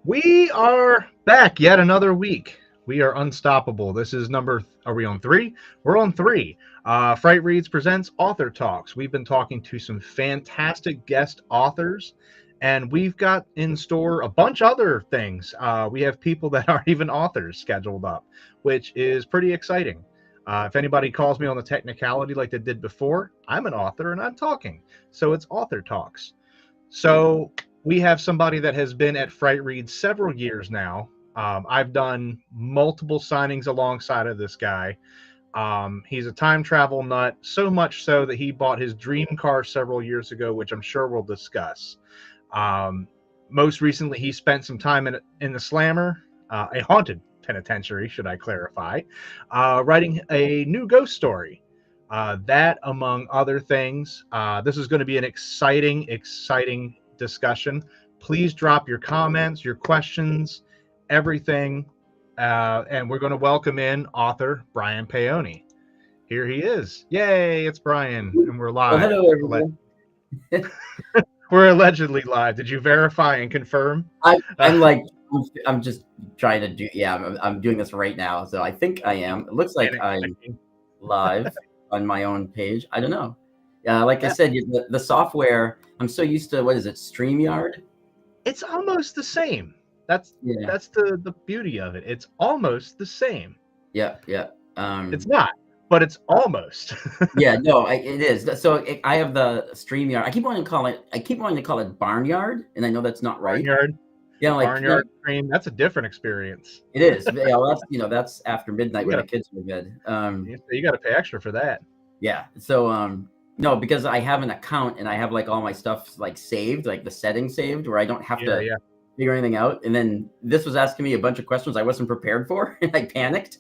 We are back yet another week. We are unstoppable. This is are we on three? We're on three. Fright Reads presents Author Talks. We've been talking to some fantastic guest authors, and we've got in store a bunch of other things. We have people that aren't even authors scheduled up, which is pretty exciting. If anybody calls me on the technicality like they did before, I'm an author and I'm talking. So it's Author Talks. So we have somebody that has been at Fright Read several years now. I've done multiple signings alongside of this guy. He's a time travel nut, so much so that he bought his dream car several years ago, which I'm sure we'll discuss. Um, Most recently, he spent some time in the Slammer, a haunted penitentiary, should I clarify, writing a new ghost story. That, among other things, this is going to be an exciting discussion. Please drop your comments, your questions, everything. And we're going to welcome in author Brian Paone. Here he is. Yay, it's Brian, and we're Well, live. hello, everyone. We're allegedly live. Did you verify and confirm? I'm just trying to do. Yeah, I'm doing this right now, so I think I am. It looks like I'm live on my own page. I don't know. Like I said, the software. I'm so used to. What is it? StreamYard. It's almost the same. That's the beauty of it. It's almost the same. Yeah. It's not, but it's almost. Yeah, no, it is. So I have the StreamYard. I keep wanting to call it Barnyard, and I know that's not right. Barnyard. Yeah, like Barnyard Stream. That's a different experience. It is. Yeah, well, that's after midnight when the kids are good. You got to pay extra for that. Yeah. So no, because I have an account and I have like all my stuff like saved, like the settings saved, where I don't have to figure anything out. And then this was asking me a bunch of questions I wasn't prepared for, and I panicked.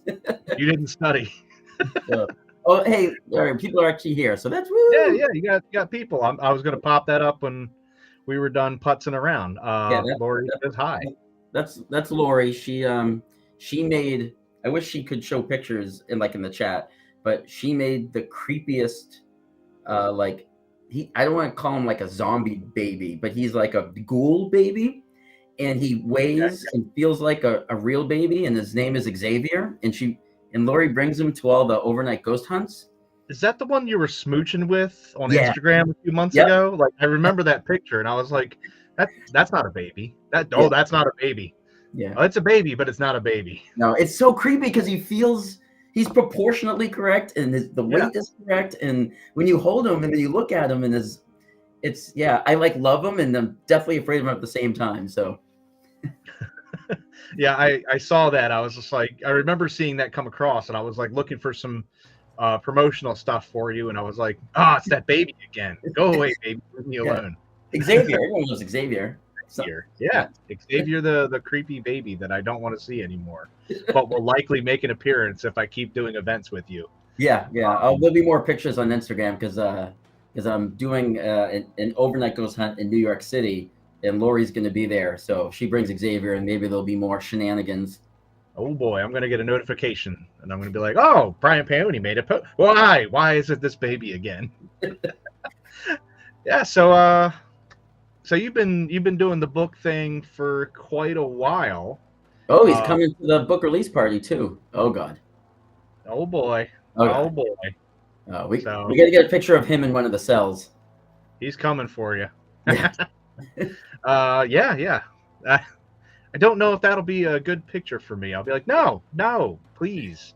You didn't study. So, oh, hey, people are actually here, so that's woo. Yeah. You got people. I was gonna pop that up when we were done putzing around. Lori says hi. That's Lori. She made. I wish she could show pictures in the chat, but she made the creepiest. I don't want to call him like a zombie baby, but he's like a ghoul baby, and he weighs and feels like a real baby, and his name is Xavier, and Lori brings him to all the overnight ghost hunts. Is that the one you were smooching with on Instagram a few months ago? Like, I remember that picture, and I was like, "That's not a baby. That's not a baby. Yeah, it's a baby, but it's not a baby." No, it's so creepy because he's proportionately correct, and the weight is correct, and when you hold him and then you look at him, and I love him, and I'm definitely afraid of him at the same time. So. Yeah, I saw that. I was just like, I remember seeing that come across, and I was like looking for some promotional stuff for you, and I was like, it's that baby again. Go away, baby. Leave me alone. Xavier. Everyone knows Xavier. Xavier, the creepy baby that I don't want to see anymore, but will likely make an appearance if I keep doing events with you. Yeah. There'll be more pictures on Instagram because I'm doing an overnight ghost hunt in New York City. And Lori's going to be there, so she brings Xavier, and maybe there'll be more shenanigans. Oh boy, I'm going to get a notification, and I'm going to be like, "Oh, Brian Paone made a post. Why? Why is it this baby again?" Yeah. So you've been doing the book thing for quite a while. Oh, he's coming to the book release party too. Oh God. Oh boy. Oh boy. We got to get a picture of him in one of the cells. He's coming for you. Yeah. I don't know if that'll be a good picture for me. I'll be like, no, please.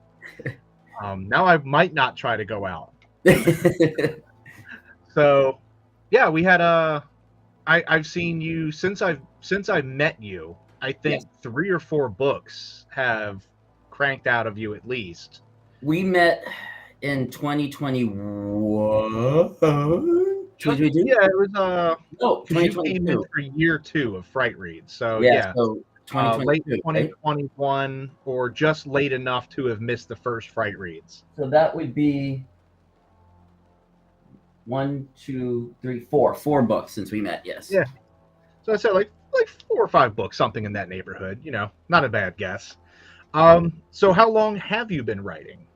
Now I might not try to go out. So, yeah, we had I've seen you since I've met you. I think 3 or 4 books have cranked out of you at least. We met in 2021. Yeah, it was 2022. You came in for year 2 of Fright Reads. So so 2022, late 2021 or just late enough to have missed the first Fright Reads. So that would be 1, 2, 3, 4 books since we met. Yes. Yeah. So I said like 4 or 5 books, something in that neighborhood. Not a bad guess. So how long have you been writing?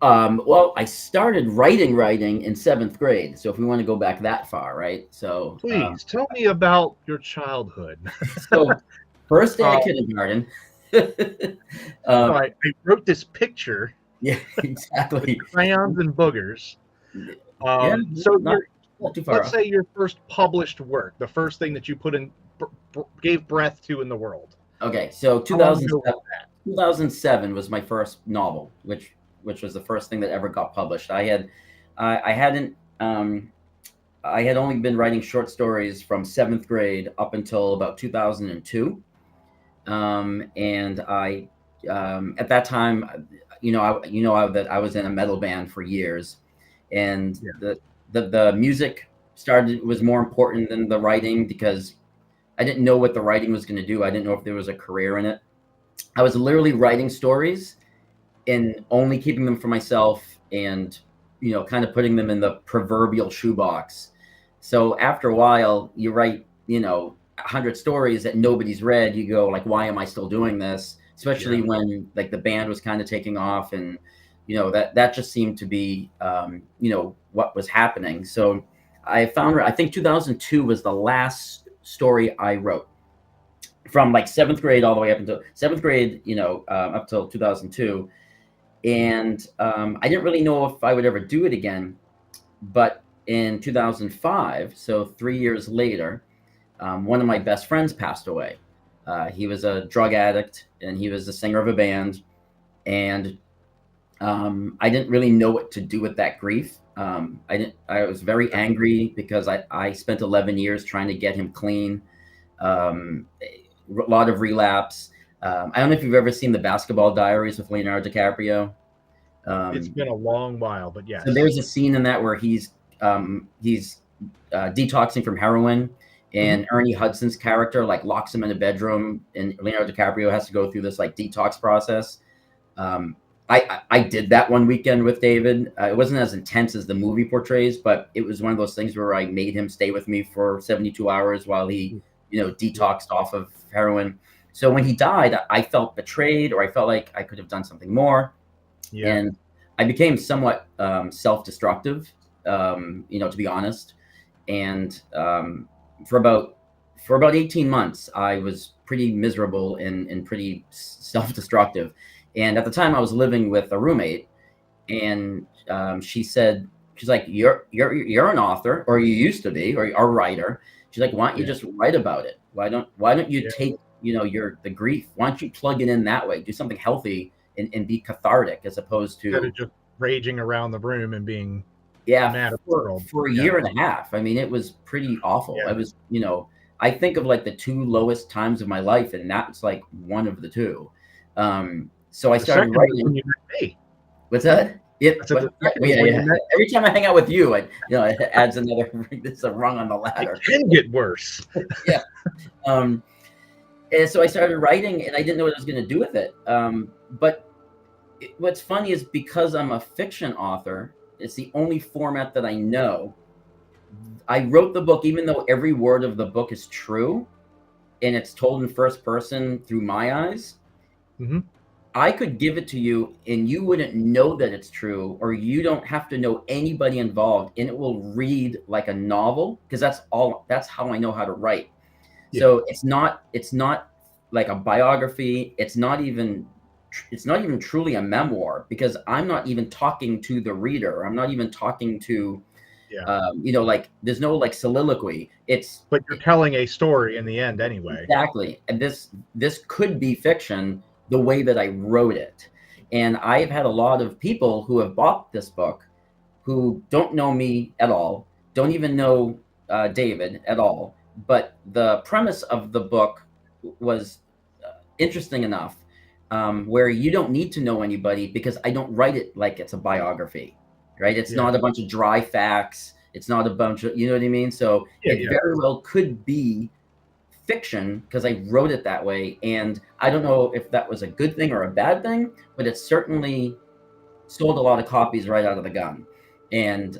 Well, I started writing in 7th grade. So if we want to go back that far, right? So please tell me about your childhood. So First day of kindergarten. So I wrote this picture. Yeah, exactly. Crayons and boogers. Yeah, So not too far let's off. say your first published work, the first thing that you put in, gave breath to in the world. Okay, so How long ago was 2007 was my first novel, which was the first thing that ever got published. I hadn't I had only been writing short stories from 7th grade up until about 2002. And I at that time, that I was in a metal band for years, and Yeah. the music was more important than the writing, because I didn't know what the writing was going to do. I didn't know if there was a career in it. I was literally writing stories and only keeping them for myself, and kind of putting them in the proverbial shoebox. So after a while, you write 100 stories that nobody's read. You go like, why am I still doing this? Especially when like the band was kind of taking off, and that just seemed to be what was happening. So I think 2002 was the last story I wrote, from like 7th grade all the way up until 7th grade, up till 2002. And I didn't really know if I would ever do it again. But in 2005, so 3 years later, one of my best friends passed away. He was a drug addict, and he was the singer of a band. And I didn't really know what to do with that grief. I was very angry because I spent 11 years trying to get him clean. A lot of relapse. I don't know if you've ever seen the Basketball Diaries with Leonardo DiCaprio. It's been a long while, but yes. So there's a scene in that where he's detoxing from heroin, and Ernie Hudson's character like locks him in a bedroom, and Leonardo DiCaprio has to go through this like detox process. I did that one weekend with David. It wasn't as intense as the movie portrays, but it was one of those things where I made him stay with me for 72 hours while he detoxed off of heroin. So when he died, I felt betrayed, or I felt like I could have done something more. Yeah. And I became somewhat self-destructive, to be honest. And for about 18 months, I was pretty miserable and pretty self-destructive. And at the time, I was living with a roommate, and she's like, "You're an author, or you used to be, or a writer." She's like, "Why don't you just write about it? Why don't you take the grief? Why don't you plug it in that way? Do something healthy and be cathartic, as opposed to instead of just raging around the room and being mad at the world for a year and a half." I mean, it was pretty awful. I was, I think of like the 2 lowest times of my life, and that's like one of the 2. So I started writing. When you met me. What's that? Every time I hang out with you, it adds another. It's a rung on the ladder. It can get worse. Yeah. And so I started writing, and I didn't know what I was going to do with it. But what's funny is, because I'm a fiction author, it's the only format that I know. I wrote the book, even though every word of the book is true, and it's told in first person through my eyes. I could give it to you, and you wouldn't know that it's true, or you don't have to know anybody involved, and it will read like a novel, because that's how I know how to write. Yeah. So it's not like a biography. It's not even truly a memoir, because I'm not even talking to the reader. I'm not even talking to, like there's no like soliloquy. But you're telling a story in the end anyway. Exactly. And this could be fiction the way that I wrote it. And I've had a lot of people who have bought this book who don't know me at all, don't even know David at all. But the premise of the book was interesting enough, where you don't need to know anybody, because I don't write it like it's a biography, right? It's not a bunch of dry facts. It's not a bunch of, you know what I mean? So it very well could be fiction, because I wrote it that way. And I don't know if that was a good thing or a bad thing, but it certainly sold a lot of copies right out of the gun. And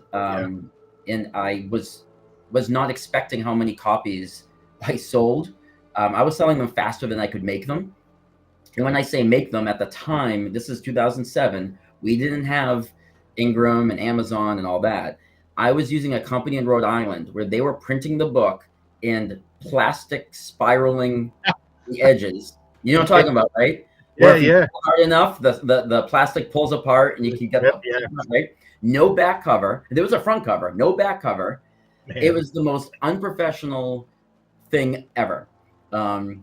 and I was not expecting how many copies I sold. I was selling them faster than I could make them. And when I say make them, at the time, this is 2007, we didn't have Ingram and Amazon and all that. I was using a company in Rhode Island where they were printing the book in plastic spiraling the edges. You know what I'm talking about, right? Yeah, Where if you yeah. pull hard enough, the plastic pulls apart and you can get Yep, the yeah. right. No back cover. There was a front cover, no back cover. It Man. was the most unprofessional thing ever. But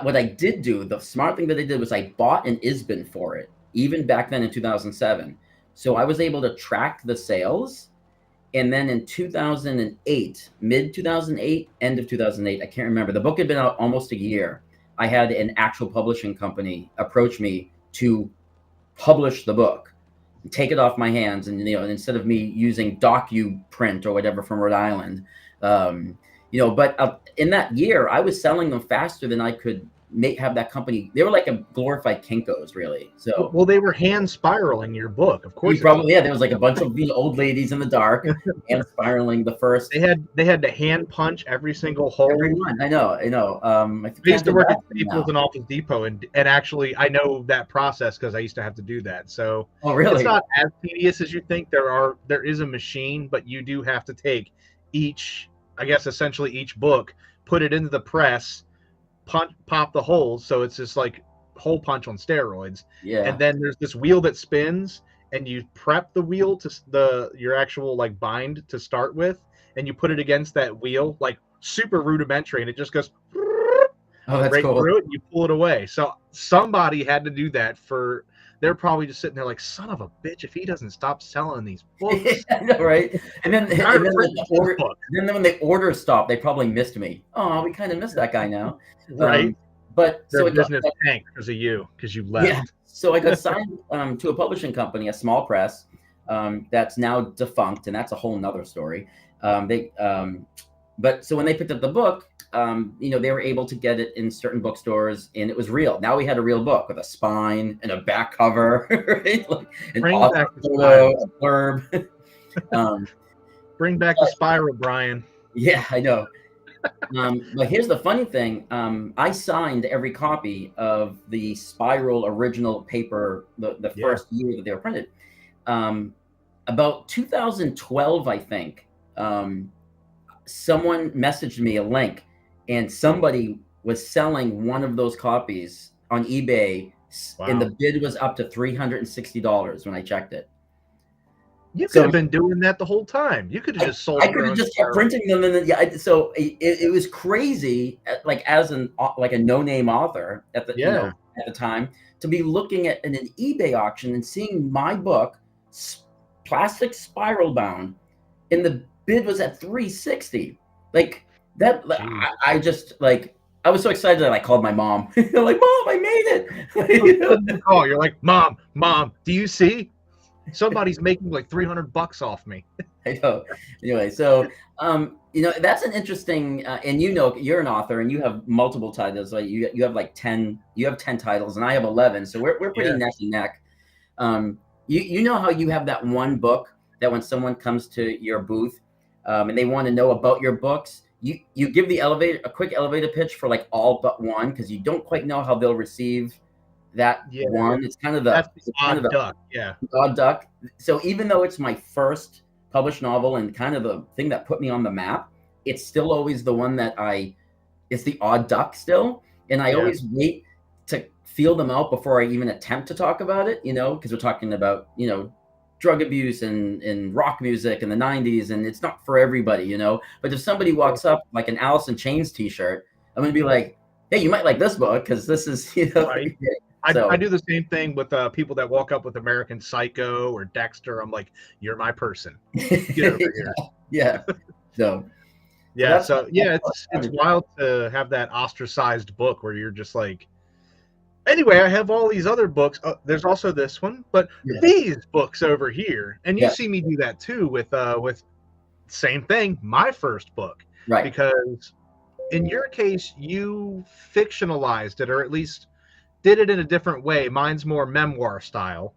what I did do, the smart thing that I did was I bought an ISBN for it, even back then in 2007. So I was able to track the sales. And then in 2008, mid 2008, end of 2008, I can't remember. The book had been out almost a year. I had an actual publishing company approach me to publish the book, take it off my hands, and instead of me using DocuPrint or whatever from Rhode Island, but in that year, I was selling them faster than I could have that company. They were like a glorified Kinko's, really. So Well, they were hand spiraling your book, of course. there was like a bunch of old ladies in the dark hand spiraling the first. They had to hand punch every single hole. Every one. I know. I used to work at Staples and Office Depot, and actually I know that process because I used to have to do that. So really, it's not as tedious as you think. There is a machine, but you do have to take essentially each book, put it into the press, pop the holes, so it's just like hole punch on steroids. Yeah. And then there's this wheel that spins, and you prep the wheel to your actual like bind to start with, and you put it against that wheel, like super rudimentary, and it just goes that's right cool. through it, and you pull it away. So somebody had to do that for. They're probably just sitting there like, son of a bitch, if he doesn't stop selling these books. I know, right? And then when the orders stopped, they probably missed me. Oh, we kind of missed that guy now. Right. But their business tanked because of you, because you left. Yeah. So I got signed to a publishing company, a small press, that's now defunct, and that's a whole nother story. But so when they picked up the book, they were able to get it in certain bookstores, and it was real. Now we had a real book with a spine and a back cover, right? Like an author photo, a blurb. Bring back the spiral, Brian. Yeah, I know. But here's the funny thing. I signed every copy of the Spiral original paper the first year that they were printed. About 2012, I think, someone messaged me a link, and somebody was selling one of those copies on eBay, and the bid was up to $360 when I checked it. You could have been doing that the whole time. You could have just sold. I could have just kept printing them, and so it was crazy. Like as a no-name author at the time, to be looking at an eBay auction and seeing my book, plastic spiral bound, and the bid was at $360. Like that, I just like. I was so excited that I called my mom. Like, Mom, I made it. Oh, you're like, Mom, do you see? Somebody's making like $300 off me. I know. Anyway, so that's an interesting, and you're an author and you have multiple titles. Like you have like 10. You have 10 titles, and I have 11. So we're pretty neck and neck. You know how you have that one book that when someone comes to your booth, and they want to know about your books, you give a quick elevator pitch for like all but one, because you don't quite know how they'll receive that one. It's kind of the odd duck. Yeah, odd duck. So even though it's my first published novel and kind of the thing that put me on the map, it's still always the one that it's the odd duck still. And I always wait to feel them out before I even attempt to talk about it, because we're talking about, drug abuse and rock music in the 90s, and it's not for everybody, But if somebody walks up like an Alice in Chains t-shirt, I'm going to be like, hey, you might like this book because this is, Right. I do the same thing with people that walk up with American Psycho or Dexter. I'm like, you're my person. Get over here. Yeah. So it's wild to have that ostracized book where you're just like, anyway, I have all these other books. There's also this one, but these books over here, and you see me do that too with same thing, my first book, right? Because in your case, you fictionalized it, or at least did it in a different way. Mine's more memoir style,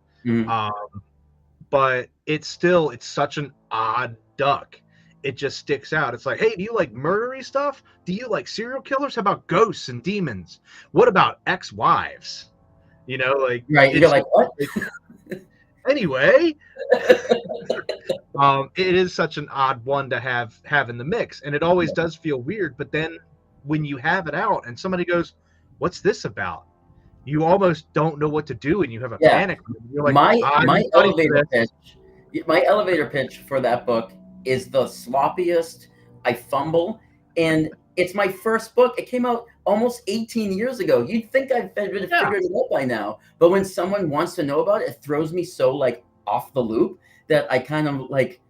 but it's such an odd duck. It just sticks out. It's like, hey, do you like murdery stuff? Do you like serial killers? How about ghosts and demons? What about ex-wives? Right. You're like, what? Anyway, it is such an odd one to have in the mix, and it always does feel weird. But then when you have it out and somebody goes, "What's this about?" You almost don't know what to do, and you have a Yeah. panic. You're like, My "I my didn't study for elevator this." pitch, my elevator pitch for that book is the sloppiest. I fumble, and it's my first book. It came out almost 18 years ago. You'd think I've figured Yeah, it out by now, but when someone wants to know about it, it throws me so like off the loop that I kind of like,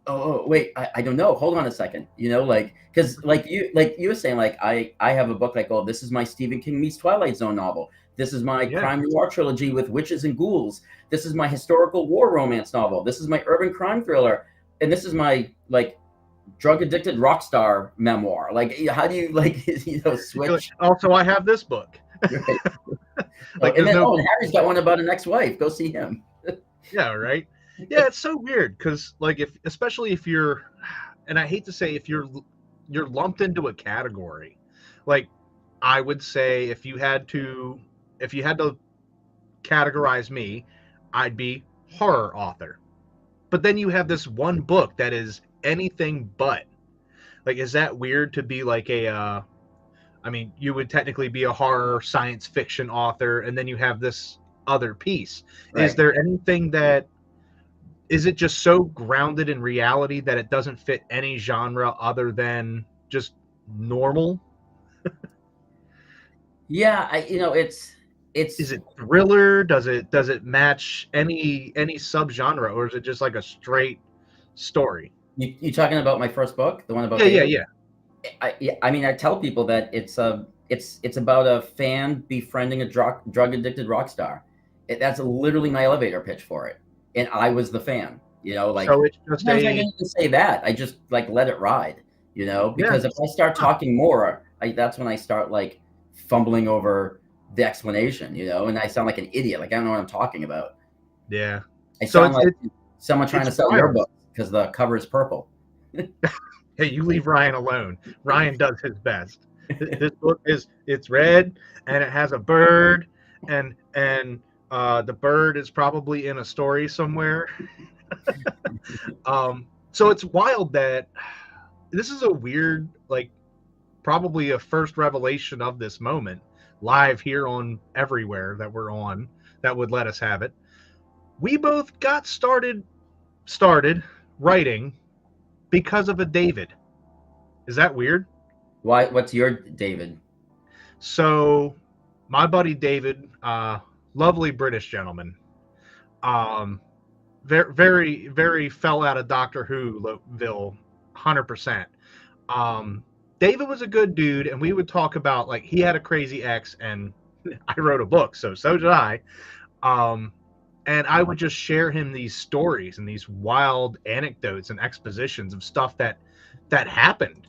oh wait, I don't know. Hold on a second. You know, like because like you were saying, like I have a book like, oh, this is my Stephen King meets Twilight Zone novel. This is my yeah. crime noir trilogy with witches and ghouls. This is my historical war romance novel. This is my urban crime thriller, and this is my like drug addicted rock star memoir. Like, how do you like switch? Also, I have this book. Right. Like, And there's then no. and Harry's got one about an ex-wife. Go see him. Yeah, right. Yeah, it's so weird because, like, especially if you're, and I hate to say, if you're lumped into a category, like, I would say if you had to categorize me, I'd be horror author. But then you have this one book that is anything but. Like, is that weird to be like I mean, you would technically be a horror science fiction author, and then you have this other piece. Right. Is there anything that is it just so grounded in reality that it doesn't fit any genre other than just normal? Yeah, it's Is it thriller? Does it match any subgenre, or is it just like a straight story? you talking about my first book, the one about Yeah, yeah, David? yeah. I mean, I tell people that it's about a fan befriending a drug addicted rock star. That's literally my elevator pitch for it, and I was the fan. Like So it's just sometimes I a didn't even say that. I just like let it ride. Because if I start Huh. talking more, that's when I start like fumbling over the explanation. And I sound like an idiot. Like I don't know what I'm talking about. Yeah. I So sound like someone trying to sell your wild. book because the cover is purple. Hey, you leave Ryan alone. Ryan does his best. This book it's red and it has a bird and the bird is probably in a story somewhere. So it's wild that this is a weird, like, probably a first revelation of this moment live here on everywhere that we're on that would let us have it. We both got started writing because of a David. Is that weird? Why? What's your David? So my buddy David, lovely British gentleman, very, very, very fell out of Doctor Whoville, 100%. David was a good dude, and we would talk about, like, he had a crazy ex, and I wrote a book, so did I. And I would just share him these stories and these wild anecdotes and expositions of stuff that happened.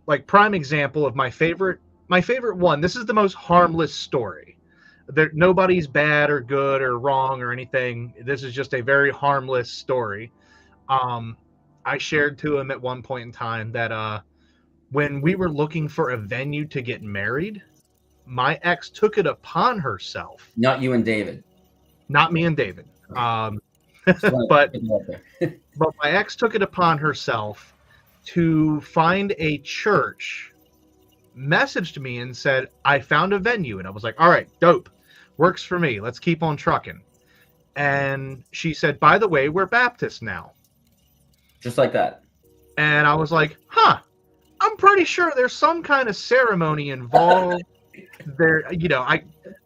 Like, prime example of my favorite one. This is the most harmless story. Nobody's bad or good or wrong or anything. This is just a very harmless story. I shared to him at one point in time that when we were looking for a venue to get married, my ex took it upon herself. Not you and David. Not me and David. But my ex took it upon herself to find a church, messaged me and said, I found a venue. And I was like, all right, dope. Works for me. Let's keep on trucking. And she said, by the way, we're Baptist now. Just like that. And I was like, huh, I'm pretty sure there's some kind of ceremony involved. There, I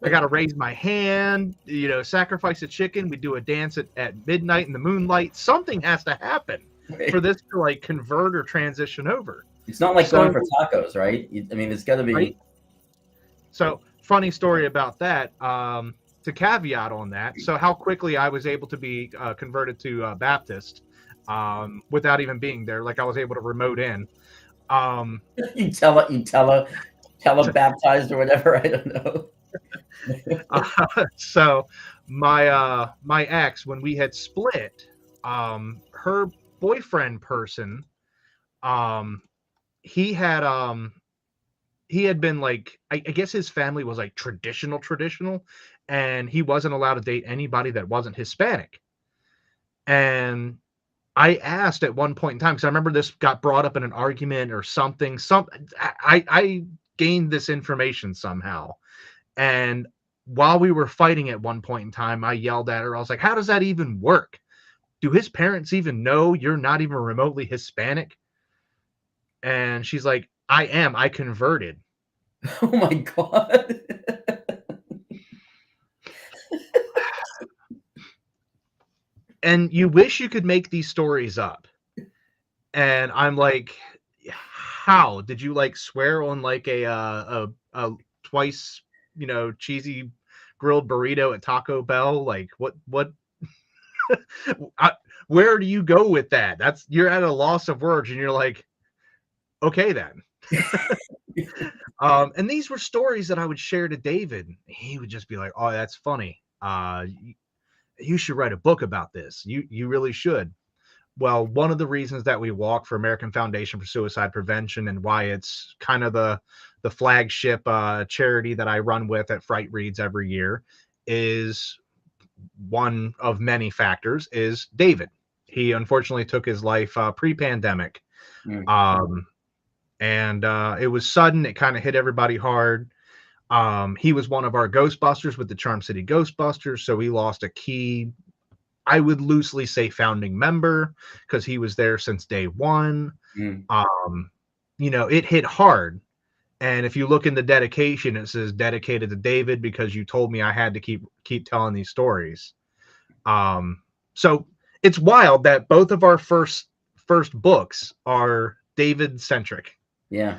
got to raise my hand, sacrifice a chicken. We do a dance at midnight in the moonlight. Something has to happen for this to like convert or transition over. It's not like going for tacos, right? I mean, it's got to be. Right? So, funny story about that. To caveat on that, so how quickly I was able to be converted to Baptist without even being there. Like I was able to remote in. You tell her baptized or whatever. I don't know. So my ex, when we had split, her boyfriend person, he had been like, I guess his family was like traditional, and he wasn't allowed to date anybody that wasn't Hispanic. And I asked at one point in time, because I remember this got brought up in an argument or something. I gained this information somehow. And while we were fighting at one point in time, I yelled at her. I was like, how does that even work? Do his parents even know you're not even remotely Hispanic? And she's like, I am. I converted. Oh my God. And you wish you could make these stories up. And I'm like, how did you like swear on like a twice, cheesy grilled burrito at Taco Bell? Like what I, where do you go with that? You're at a loss of words, and you're like, okay then. And these were stories that I would share to David. He would just be like, oh, that's funny. You should write a book about this. You really should. Well, one of the reasons that we walk for American Foundation for Suicide Prevention, and why it's kind of the flagship charity that I run with at Frightreads every year, is one of many factors is David. He unfortunately took his life pre-pandemic. Mm. And it was sudden. It kind of hit everybody hard. He was one of our Ghostbusters with the Charm City Ghostbusters, so we lost a key, I would loosely say, founding member, because he was there since day one. Mm. It hit hard. And if you look in the dedication, it says dedicated to David because you told me I had to keep telling these stories. So it's wild that both of our first books are David centric. Yeah.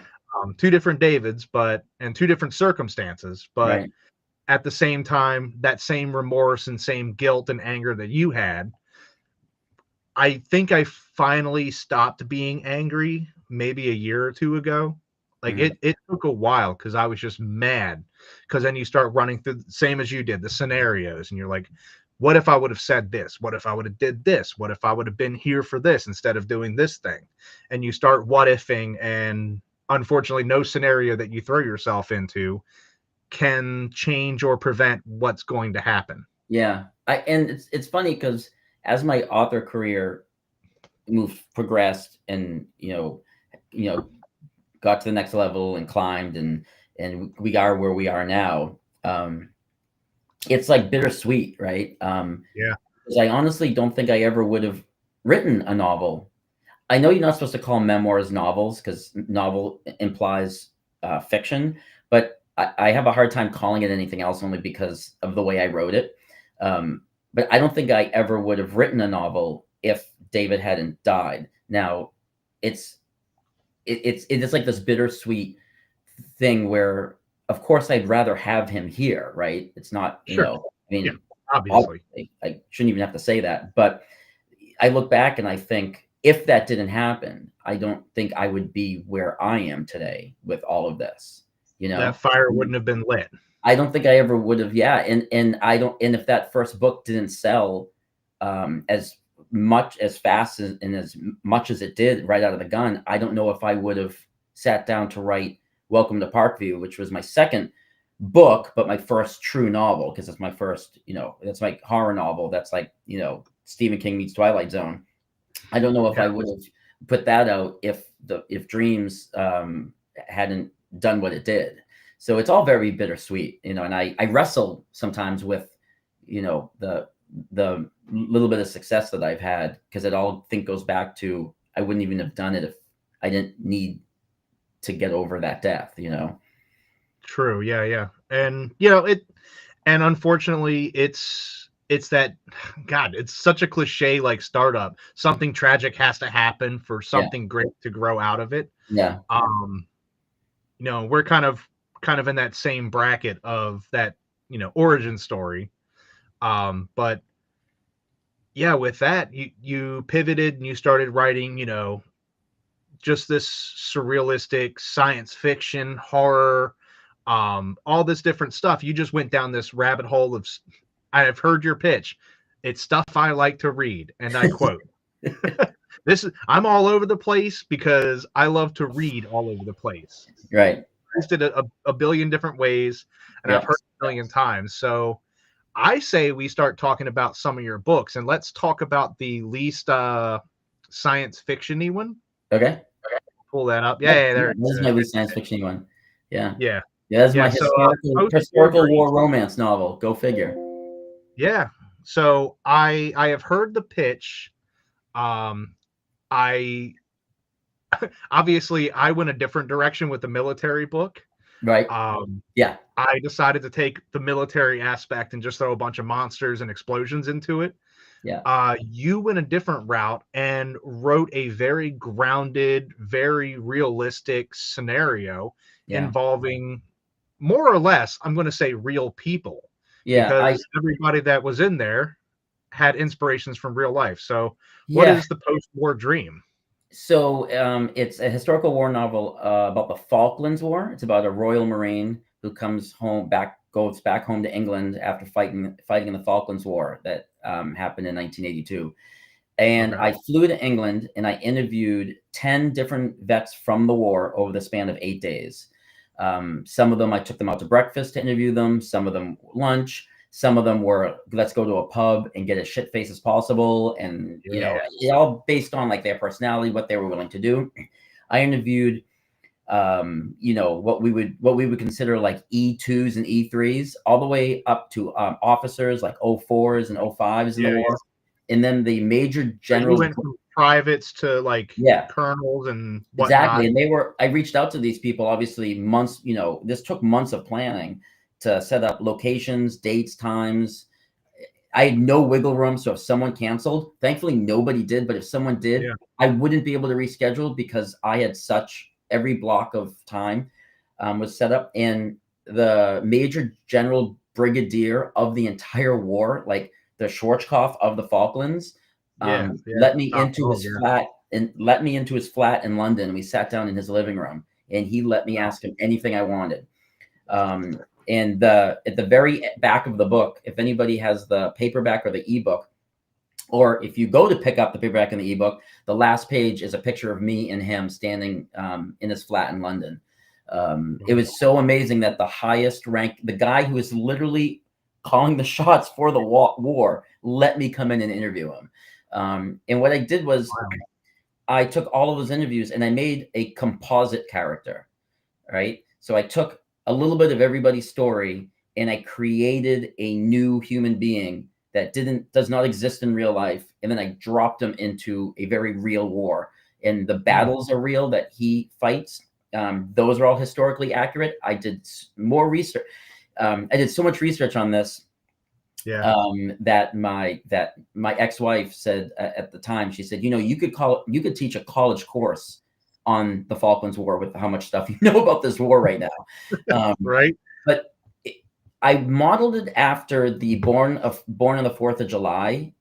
Two different Davids, and two different circumstances, but Right. at the same time, that same remorse and same guilt and anger that you had. I think I finally stopped being angry maybe a year or two ago. Like Mhm. it took a while because I was just mad. Because then you start running through the same as you did, the scenarios, and you're like, what if I would have said this? What if I would have did this? What if I would have been here for this instead of doing this thing? And you start what ifing, and unfortunately, no scenario that you throw yourself into can change or prevent what's going to happen. Yeah. And it's funny because as my author career progressed and got to the next level and climbed and we are where we are now. It's like bittersweet, right? Yeah. 'Cause I honestly don't think I ever would have written a novel. I know you're not supposed to call memoirs novels because novel implies fiction, but I have a hard time calling it anything else only because of the way I wrote it. But I don't think I ever would have written a novel if David hadn't died. Now, it's like this bittersweet thing where, of course, I'd rather have him here, right? It's not, Sure. I Yeah, mean, obviously. I shouldn't even have to say that, but I look back and I think if that didn't happen, I don't think I would be where I am today with all of this, That fire wouldn't have been lit. I don't think I ever would have. Yeah. And I don't, and if that first book didn't sell as much, as fast and as much as it did right out of the gun, I don't know if I would have sat down to write Welcome to Parkview, which was my second book, but my first true novel, because it's my first, that's my horror novel. That's like, Stephen King meets Twilight Zone. I don't know if I would have put that out if Dreams hadn't done what it did. So it's all very bittersweet, and I wrestle sometimes with, the little bit of success that I've had, because it all goes back to I wouldn't even have done it if I didn't need to get over that death, True. Yeah. And and unfortunately it's that, God, it's such a cliche, like startup. Something tragic has to happen for Yeah. something great to grow out of it. Yeah. We're kind of in that same bracket of that, origin story. But yeah, with that, you pivoted and you started writing, just this surrealistic science fiction, horror, all this different stuff. You just went down this rabbit hole of, I've heard your pitch. It's stuff I like to read, and I quote, I'm all over the place because I love to read all over the place. Right. Used it a billion different ways, and I've Yeah. heard it a million times. So I say we start talking about some of your books, and let's talk about the least science fiction-y one. Okay. Pull that up. Yeah, there. This is my least science fiction one. Yeah. Yeah. Yeah, that's my So, historical war romance novel. Go figure. Yeah. So I have heard the pitch. I obviously I went a different direction with the military book. Right. Yeah. I decided to take the military aspect and just throw a bunch of monsters and explosions into it. Yeah. You went a different route and wrote a very grounded, very realistic scenario involving more or less, I'm going to say, real people. Yeah. Because everybody that was in there had inspirations from real life. So what is the post-war dream? So it's a historical war novel about the Falklands War. It's about a Royal Marine who goes back home to England after fighting in the Falklands War that happened in 1982. And I flew to England and I interviewed 10 different vets from the war over the span of 8 days. Some of them, I took them out to breakfast to interview them. Some of them lunch. Some of them were, let's go to a pub and get as shit faced as possible. And, you know, it all based on like their personality, what they were willing to do. I interviewed, you know, what we would consider like E2s and E3s, all the way up to officers like O4s and O5s in the war. And then the major generals. You went from privates to like colonels and whatnot. Exactly. And I reached out to these people, obviously months, you know, this took months of planning to set up locations, dates, times. I had no wiggle room. So if someone canceled, thankfully nobody did. But if someone did, I wouldn't be able to reschedule because I had every block of time was set up. And the major general brigadier of the entire war, like the Schwarzkopf of the Falklands, let me into his flat in London. We sat down in his living room and he let me ask him anything I wanted. And at the very back of the book, if anybody has the paperback or the ebook, or if you go to pick up the paperback and the ebook, the last page is a picture of me and him standing in his flat in London. It was so amazing that the highest rank, the guy who is literally calling the shots for the war, let me come in and interview him. And what I did was I took all of those interviews and I made a composite character, right? So I took a little bit of everybody's story and I created a new human being that does not exist in real life. And then I dropped him into a very real war. And the battles are real that he fights. Those are all historically accurate. I did more research. I did so much research on this that my ex-wife said at the time, she said, you know, you could teach a college course on the Falklands War with how much stuff you know about this war right now. Right. But I modeled it after the Born on the 4th of July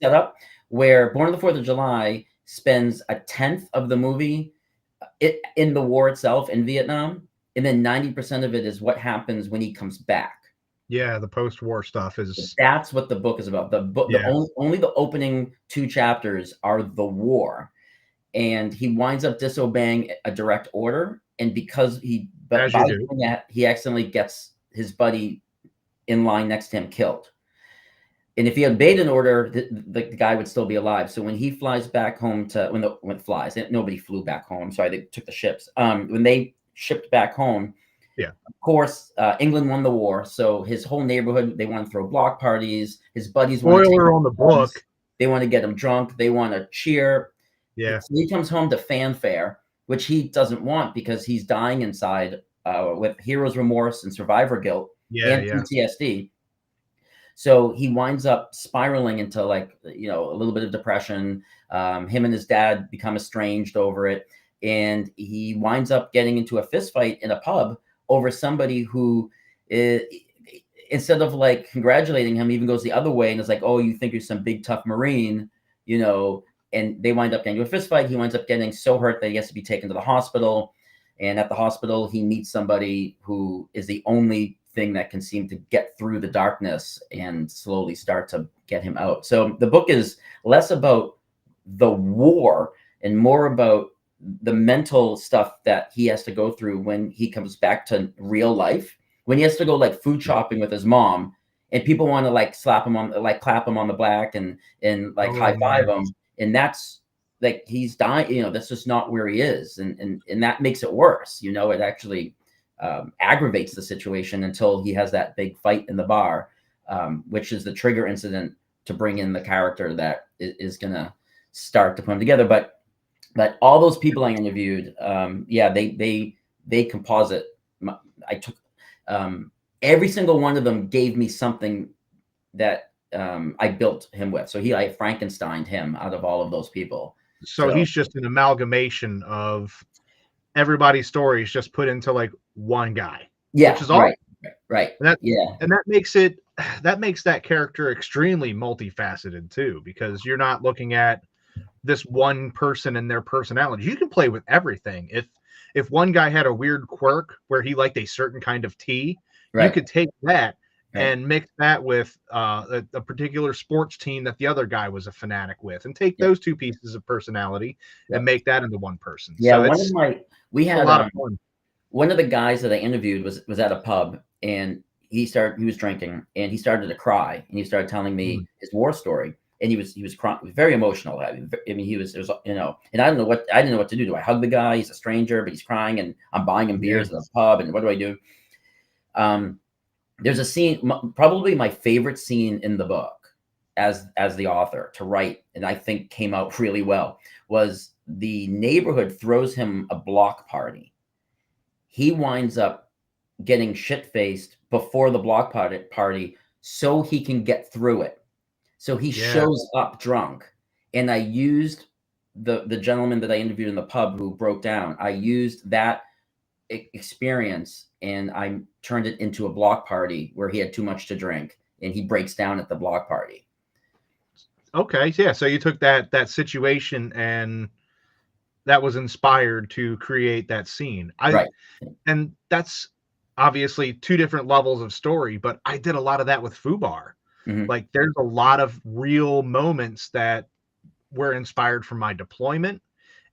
setup, where Born on the 4th of July spends a tenth of the movie in the war itself in Vietnam. And then 90% of it is what happens when he comes back. Yeah, the post-war stuff is. That's what the book is about. The book, only the opening 2 chapters are the war, and he winds up disobeying a direct order. And because he accidentally gets his buddy in line next to him killed. And if he obeyed an order, the guy would still be alive. So when he flies back home nobody flew back home. Sorry, they took the ships. When they shipped back home. Of course, England won the war, so his whole neighborhood, they want to throw block parties. His buddies want to on the book. They want to get him drunk. They want to cheer. Yeah. So he comes home to fanfare, which he doesn't want because he's dying inside with hero's remorse and survivor guilt and PTSD. So he winds up spiraling into like, you know, a little bit of depression. Him and his dad become estranged over it. And he winds up getting into a fist fight in a pub over somebody who, instead of like congratulating him, even goes the other way and is like, oh, you think you're some big tough Marine, you know, and they wind up getting into a fist fight. He winds up getting so hurt that he has to be taken to the hospital. And at the hospital, he meets somebody who is the only thing that can seem to get through the darkness and slowly start to get him out. So the book is less about the war and more about the mental stuff that he has to go through when he comes back to real life, when he has to go like food shopping with his mom and people want to like slap him on, like clap him on the back and like high five him, and that's like he's dying. You know, that's just not where he is, and that makes it worse. You know, it actually aggravates the situation until he has that big fight in the bar, which is the trigger incident to bring in the character that is gonna start to put them together. But all those people I interviewed, yeah, they composite. I took every single one of them gave me something that I built him with. So I Frankensteined him out of all of those people. So he's just an amalgamation of everybody's stories just put into like one guy. Yeah, which is awesome. Right. And that, yeah, and that makes that character extremely multifaceted too, because you're not looking at this one person and their personality. You can play with everything. If one guy had a weird quirk where he liked a certain kind of tea, you could take that and mix that with a particular sports team that the other guy was a fanatic with, and take those two pieces of personality and make that into one person. Yeah, so we had a lot of fun. One of the guys that I interviewed was at a pub, and he was drinking, and he started to cry, and he started telling me his war story, and he was crying, very emotional. I mean, it was you know, and I didn't know what to do. Do I hug the guy? He's a stranger, but he's crying, and I'm buying him beers at the pub, and what do I do? There's a scene, probably my favorite scene in the book, as the author to write, and I think came out really well, was the neighborhood throws him a block party. He winds up getting shit-faced before the block party so he can get through it. So he shows up drunk. And I used the gentleman that I interviewed in the pub who broke down. I used that experience and I turned it into a block party where he had too much to drink and he breaks down at the block party. Okay, yeah. So you took that situation and that was inspired to create that scene. Right. And that's obviously two different levels of story, but I did a lot of that with Fubar. Like there's a lot of real moments that were inspired from my deployment,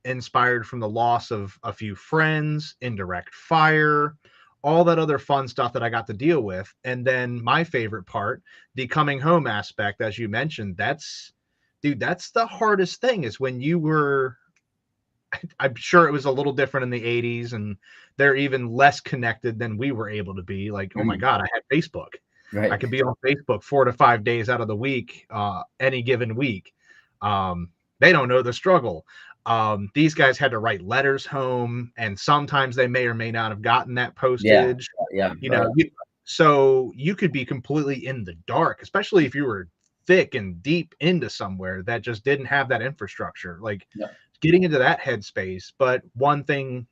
inspired from the loss of a few friends, indirect fire, all that other fun stuff that I got to deal with. And then my favorite part, the coming home aspect, as you mentioned, that's the hardest thing, is when you were, I'm sure it was a little different in the 80s and they're even less connected than we were able to be. Like, oh my God, I had Facebook. Right. I could be on Facebook 4 to 5 days out of the week, any given week. They don't know the struggle. These guys had to write letters home, and sometimes they may or may not have gotten that postage. Yeah. You know, so you could be completely in the dark, especially if you were thick and deep into somewhere that just didn't have that infrastructure. Like getting into that headspace. But one thing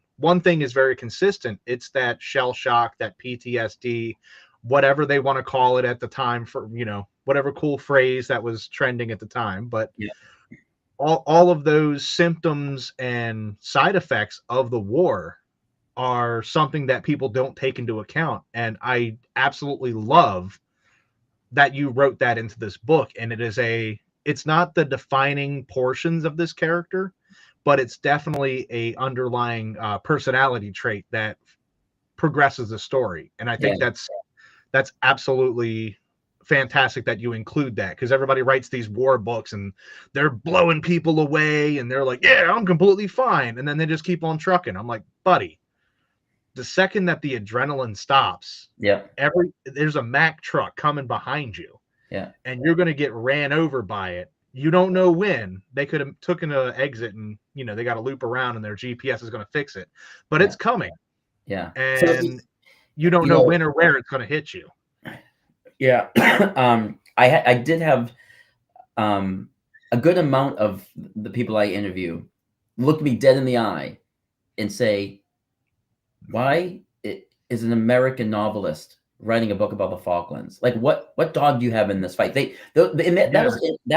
is very consistent. It's that shell shock, that PTSD, whatever they want to call it at the time, for, you know, whatever cool phrase that was trending at the time. But all of those symptoms and side effects of the war are something that people don't take into account. And I absolutely love that you wrote that into this book. And it's not the defining portions of this character, but it's definitely a underlying personality trait that progresses the story. And I think that's absolutely fantastic that you include that, because everybody writes these war books and they're blowing people away and they're like, yeah, I'm completely fine. And then they just keep on trucking. I'm like, buddy, the second that the adrenaline stops, there's a Mack truck coming behind you. And you're going to get ran over by it. You don't know when. They could have taken an exit and, you know, they got to loop around and their GPS is going to fix it, but it's coming. And you don't know when or where it's going to hit you. I did have a good amount of the people I interview look me dead in the eye and say, why is an American novelist writing a book about the Falklands? Like, what dog do you have in this fight? That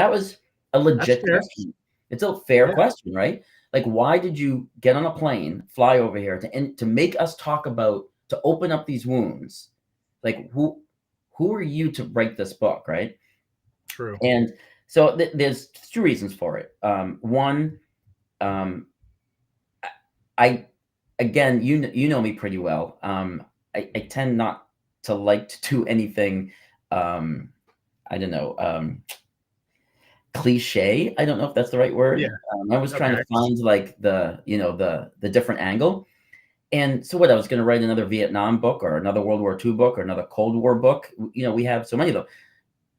was a legit question. It's a fair question, right? Like, why did you get on a plane, fly over here to make us talk about, to open up these wounds? Like, who are you to write this book, right? True. And so there's two reasons for it. One, again, you know me pretty well. I tend not to like to do anything I don't know, cliche. I don't know if that's the right word. Yeah. I was trying Okay. to find like the different angle. And so what, I was going to write another Vietnam book or another World War II book or another Cold War book. We have so many of them.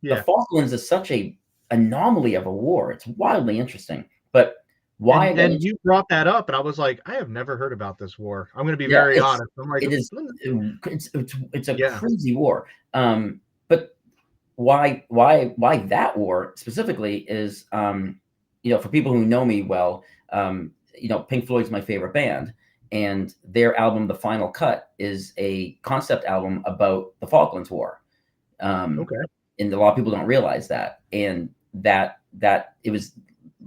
The Yeah. Falklands is such a anomaly of a war. It's wildly interesting. But why I got And into you brought that up, and I was like, I have never heard about this war. I'm going to be yeah, very honest. I'm like, it is "Hmm, it's a yeah, crazy war. But why that war specifically is for people who know me well, Pink Floyd's my favorite band, and their album The Final Cut is a concept album about the Falklands War. um, okay, and a lot of people don't realize that. And that it was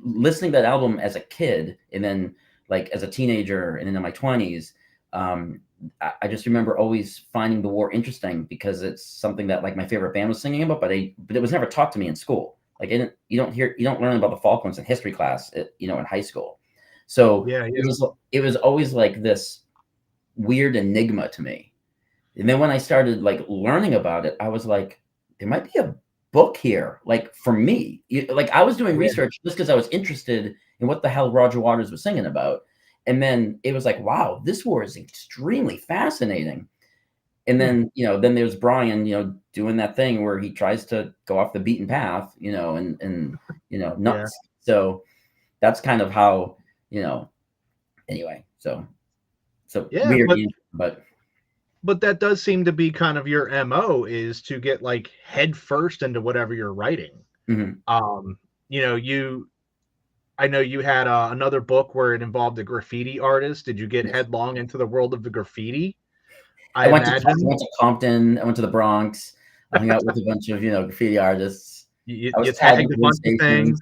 listening to that album as a kid, and then like as a teenager, and then in my 20s. I just remember always finding the war interesting because it's something that like my favorite band was singing about, but it was never taught to me in school. Like you don't learn about the Falklands in history class, in high school. So yeah, it yeah, was always like this weird enigma to me. And then when I started like learning about it, I was like, there might be a book here, like for me. Like I was doing yeah, research just because I was interested in what the hell Roger Waters was singing about. And then it was like, wow, this war is extremely fascinating. And hmm, then there's Brian, doing that thing where he tries to go off the beaten path, and yeah, nuts. So that's kind of how, anyway, so yeah. weird, But but that does seem to be kind of your MO, is to get like head first into whatever you're writing. mhm. Um, I know you had another book where it involved a graffiti artist. Did you get Yes. headlong into the world of the graffiti? I I went to I imagine went to Compton. I went to the Bronx. I hung out with a bunch of graffiti artists. you, I you was tagging tagged a police bunch of things. stations.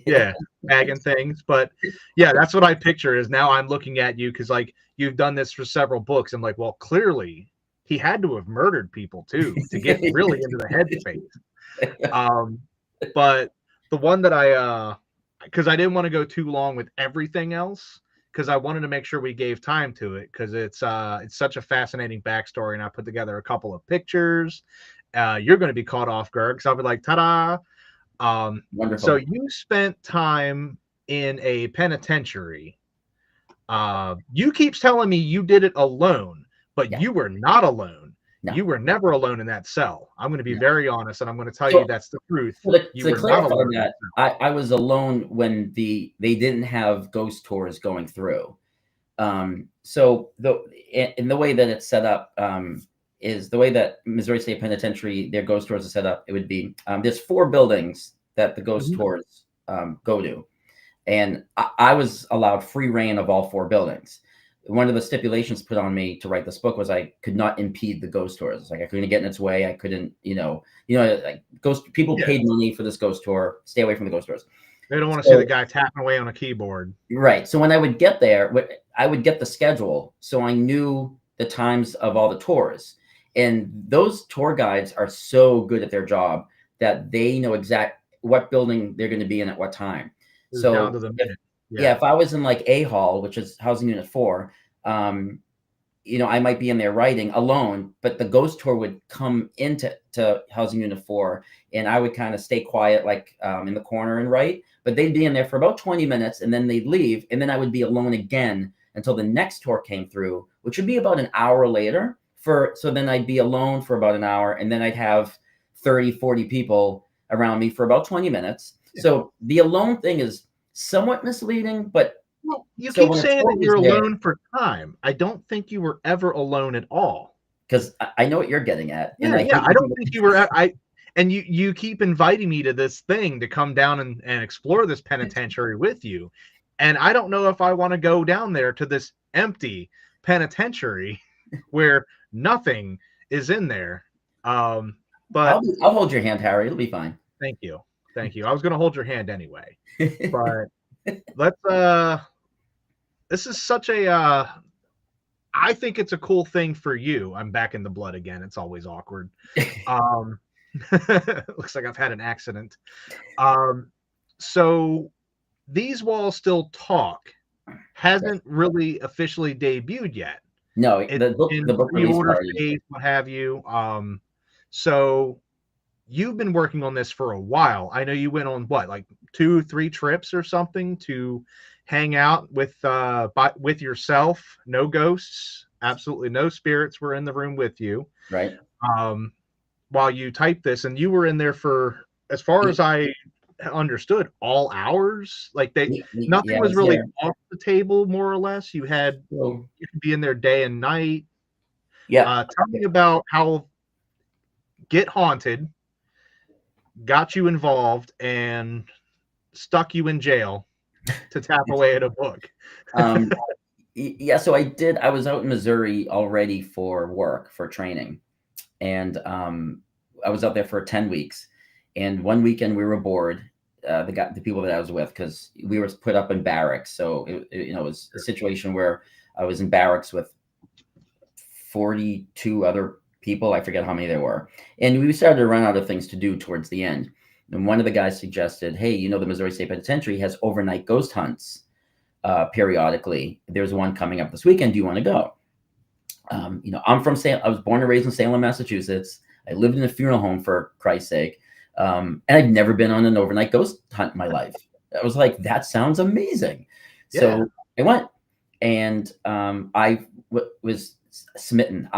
Yeah, tagging things. But yeah, that's what I picture. Is now I'm looking at you because like you've done this for several books. I'm like, well, clearly he had to have murdered people too to get really into the headspace. Um, but the one that because I didn't want to go too long with everything else, because I wanted to make sure we gave time to it, because it's such a fascinating backstory, and I put together a couple of pictures. You're going to be caught off guard because I'll be like, ta-da! So Wonderful. you spent time in a penitentiary. You keep telling me you did it alone, but Yeah. you were not alone. No. You were never alone in that cell. I'm going to be No. very honest, and I'm going to tell you So, that's the truth. so to, You to were not clarify alone in that that, cell. I was alone when they didn't have ghost tours going through. So in the way that it's set up, is the way that Missouri State Penitentiary, their ghost tours are set up. It would be, there's 4 buildings that the ghost Mhm. tours go to, and I was allowed free reign of all 4 buildings. One of the stipulations put on me to write this book was I could not impede the ghost tours. It's like I couldn't get in its way. I couldn't, like ghost people Yeah, paid money for this ghost tour. Stay away from the ghost tours. they don't want to see the So guy tapping away on a keyboard. right. So when I would get there, I would get the schedule, so I knew the times of all the tours. And those tour guides are so good at their job that they know exact what building they're going to be in at what time. It was down So to the if minute. yeah, Yeah, if I was in like A hall, which is housing unit 4, um, I might be in there writing alone, but the ghost tour would come into housing unit 4, and I would kind of stay quiet, like in the corner and write. But they'd be in there for about 20 minutes, and then they'd leave, and then I would be alone again until the next tour came through, which would be about an hour later. So then I'd be alone for about an hour, and then I'd have 30, 40 people around me for about 20 minutes. yeah. So the alone thing is somewhat misleading, but Well, you so keep when a saying tour that was you're there, alone for time. I don't think you were ever alone at all. because I know what you're getting at, and Yeah, I yeah. hate I when don't people. think you were. And you keep inviting me to this thing to come down and explore this penitentiary with you, and I don't know if I want to go down there to this empty penitentiary where nothing is in there. But I'll hold your hand, Harry. It'll be fine. thank you, thank you. I was going to hold your hand anyway, but let's. This is such a. I think it's a cool thing for you. I'm back in the blood again. It's always awkward. Um, looks like I've had an accident. Um, so these walls still talk hasn't really officially debuted yet. No, It's the book in the book release pre-order party. phase, what have you. So you've been working on this for a while. I know you went on what, like 2, 3 trips or something to hang out with yourself. No ghosts, absolutely no spirits were in the room with you. Right. Um, while you typed this, and you were in there for, as far as I understood, all hours. Like nothing Yeah, I was was really there. off the table, more or less. So, You could be in there day and night. yeah. Tell me about how Get Haunted got you involved and stuck you in jail to tap away at a book. Um, yeah, so I was out in Missouri already for work, for training. And I was out there for 10 weeks. And one weekend we were bored, the people that I was with, because we were put up in barracks. So it was a situation where I was in barracks with 42 other people. I forget how many there were. And we started to run out of things to do towards the end. And one of the guys suggested, hey, the Missouri State Penitentiary has overnight ghost hunts periodically. There's one coming up this weekend. Do you want to go? I'm from Salem. I was born and raised in Salem, Massachusetts. I lived in a funeral home, for Christ's sake. And I'd never been on an overnight ghost hunt in my life. I was like, that sounds amazing. Yeah. So I went, and was smitten.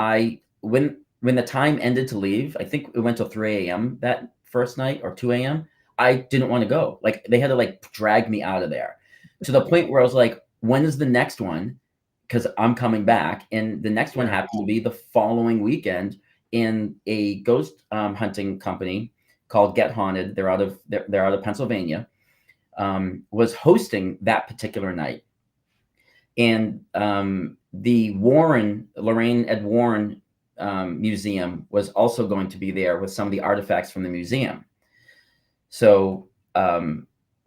When the time ended to leave, I think it went till 3 a.m. that first night, or 2 a.m. I didn't want to go. Like, they had to drag me out of there, to the point where I was like, when is the next one? Because I'm coming back. And the next one happened to be the following weekend in a ghost hunting company called Get Haunted. They're out of Pennsylvania. Was hosting that particular night. And the Lorraine Ed Warren Museum was also going to be there with some of the artifacts from the museum. So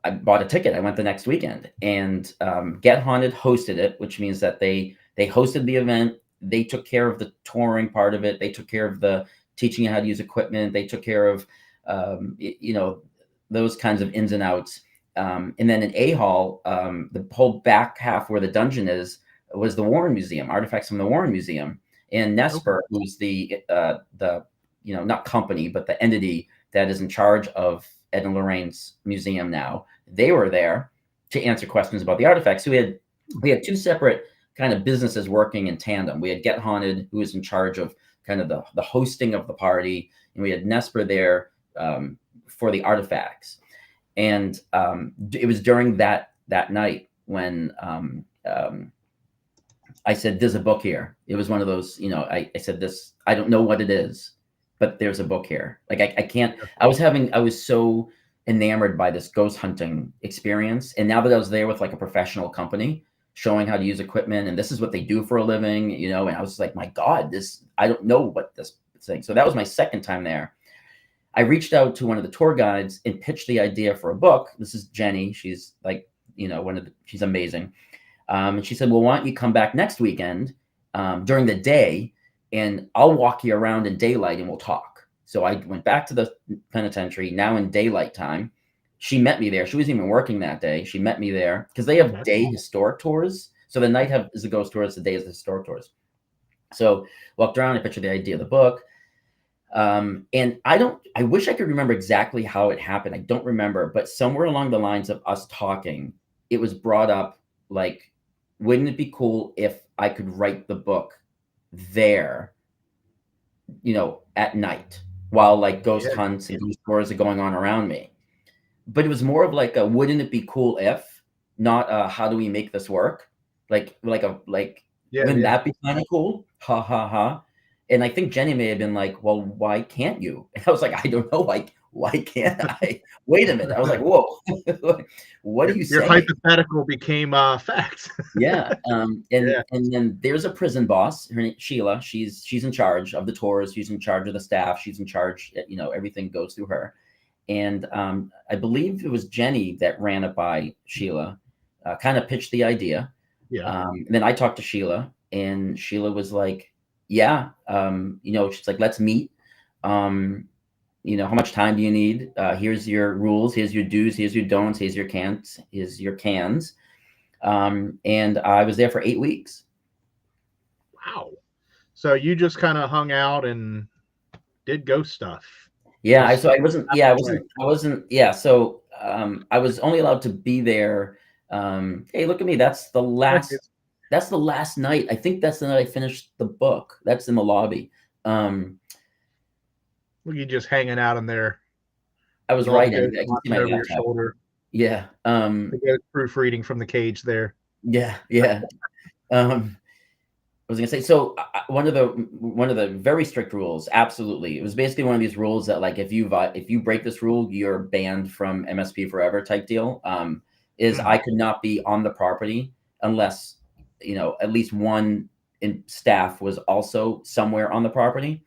I bought a ticket. I went the next weekend, and Get Haunted hosted it, which means that they hosted the event. They took care of the touring part of it. They took care of the teaching you how to use equipment. They took care of those kinds of ins and outs. And then in A Hall, the whole back half where the dungeon is, was the Warren Museum, artifacts from the Warren Museum. And Nesper, who's the not company, but the entity that is in charge of Ed and Lorraine's museum now, they were there to answer questions about the artifacts. So we had two separate kind of businesses working in tandem. We had Get Haunted, who was in charge of kind of the hosting of the party, and we had Nesper there for the artifacts. And it was during that night when I said, there's a book here. It was one of those, I said, this, I don't know what it is, but there's a book here. Like, I can't, I was so enamored by this ghost hunting experience. And now that I was there with a professional company showing how to use equipment, and this is what they do for a living, and I was like, my God, I don't know what this thing. So that was my second time there. I reached out to one of the tour guides and pitched the idea for a book. This is Jenny. She's she's amazing. And she said, well, why don't you come back next weekend during the day, and I'll walk you around in daylight and we'll talk. So I went back to the penitentiary, now in daylight time. She met me there. She wasn't even working that day. She met me there because they have day historic tours. So the night is the ghost tours, the day is the historic tours. So walked around, I pictured the idea of the book. And I wish I could remember exactly how it happened. I don't remember, but somewhere along the lines of us talking, it was brought up, like, wouldn't it be cool if I could write the book there, at night, while ghost hunts and ghost tours are going on around me? But it was more of wouldn't it be cool if, not how do we make this work? Wouldn't that be kind of cool? Ha ha ha. And I think Jenny may have been like, well, why can't you? And I was like, I don't know. Why can't I? Wait a minute. I was like, whoa, what are you saying? Your hypothetical became fact. Yeah. And then there's a prison boss, her name Sheila. She's in charge of the tours. She's in charge of the staff. She's in charge, everything goes through her. And I believe it was Jenny that ran it by Sheila, kind of pitched the idea. Yeah. And then I talked to Sheila, and Sheila was like, yeah, she's like, let's meet. How much time do you need? Here's your rules. Here's your do's. Here's your don'ts. Here's your can'ts. Here's your cans. And I was there for 8 weeks. Wow. So you just kind of hung out and did ghost stuff. Yeah, Just so I wasn't, yeah. So I was only allowed to be there. Hey, look at me. That's the last night. I think that's the night I finished the book. That's in the lobby. Um, you just hanging out in there I was with all the writing. ghosts I can see watching my over your laptop. shoulder. Yeah. The ghost proofreading from the cage there. Yeah. Yeah. I was gonna say, so one of the very strict rules, absolutely. It was basically one of these rules that like if you break this rule, you're banned from MSP forever type deal. Is I could not be on the property unless at least one in staff was also somewhere on the property.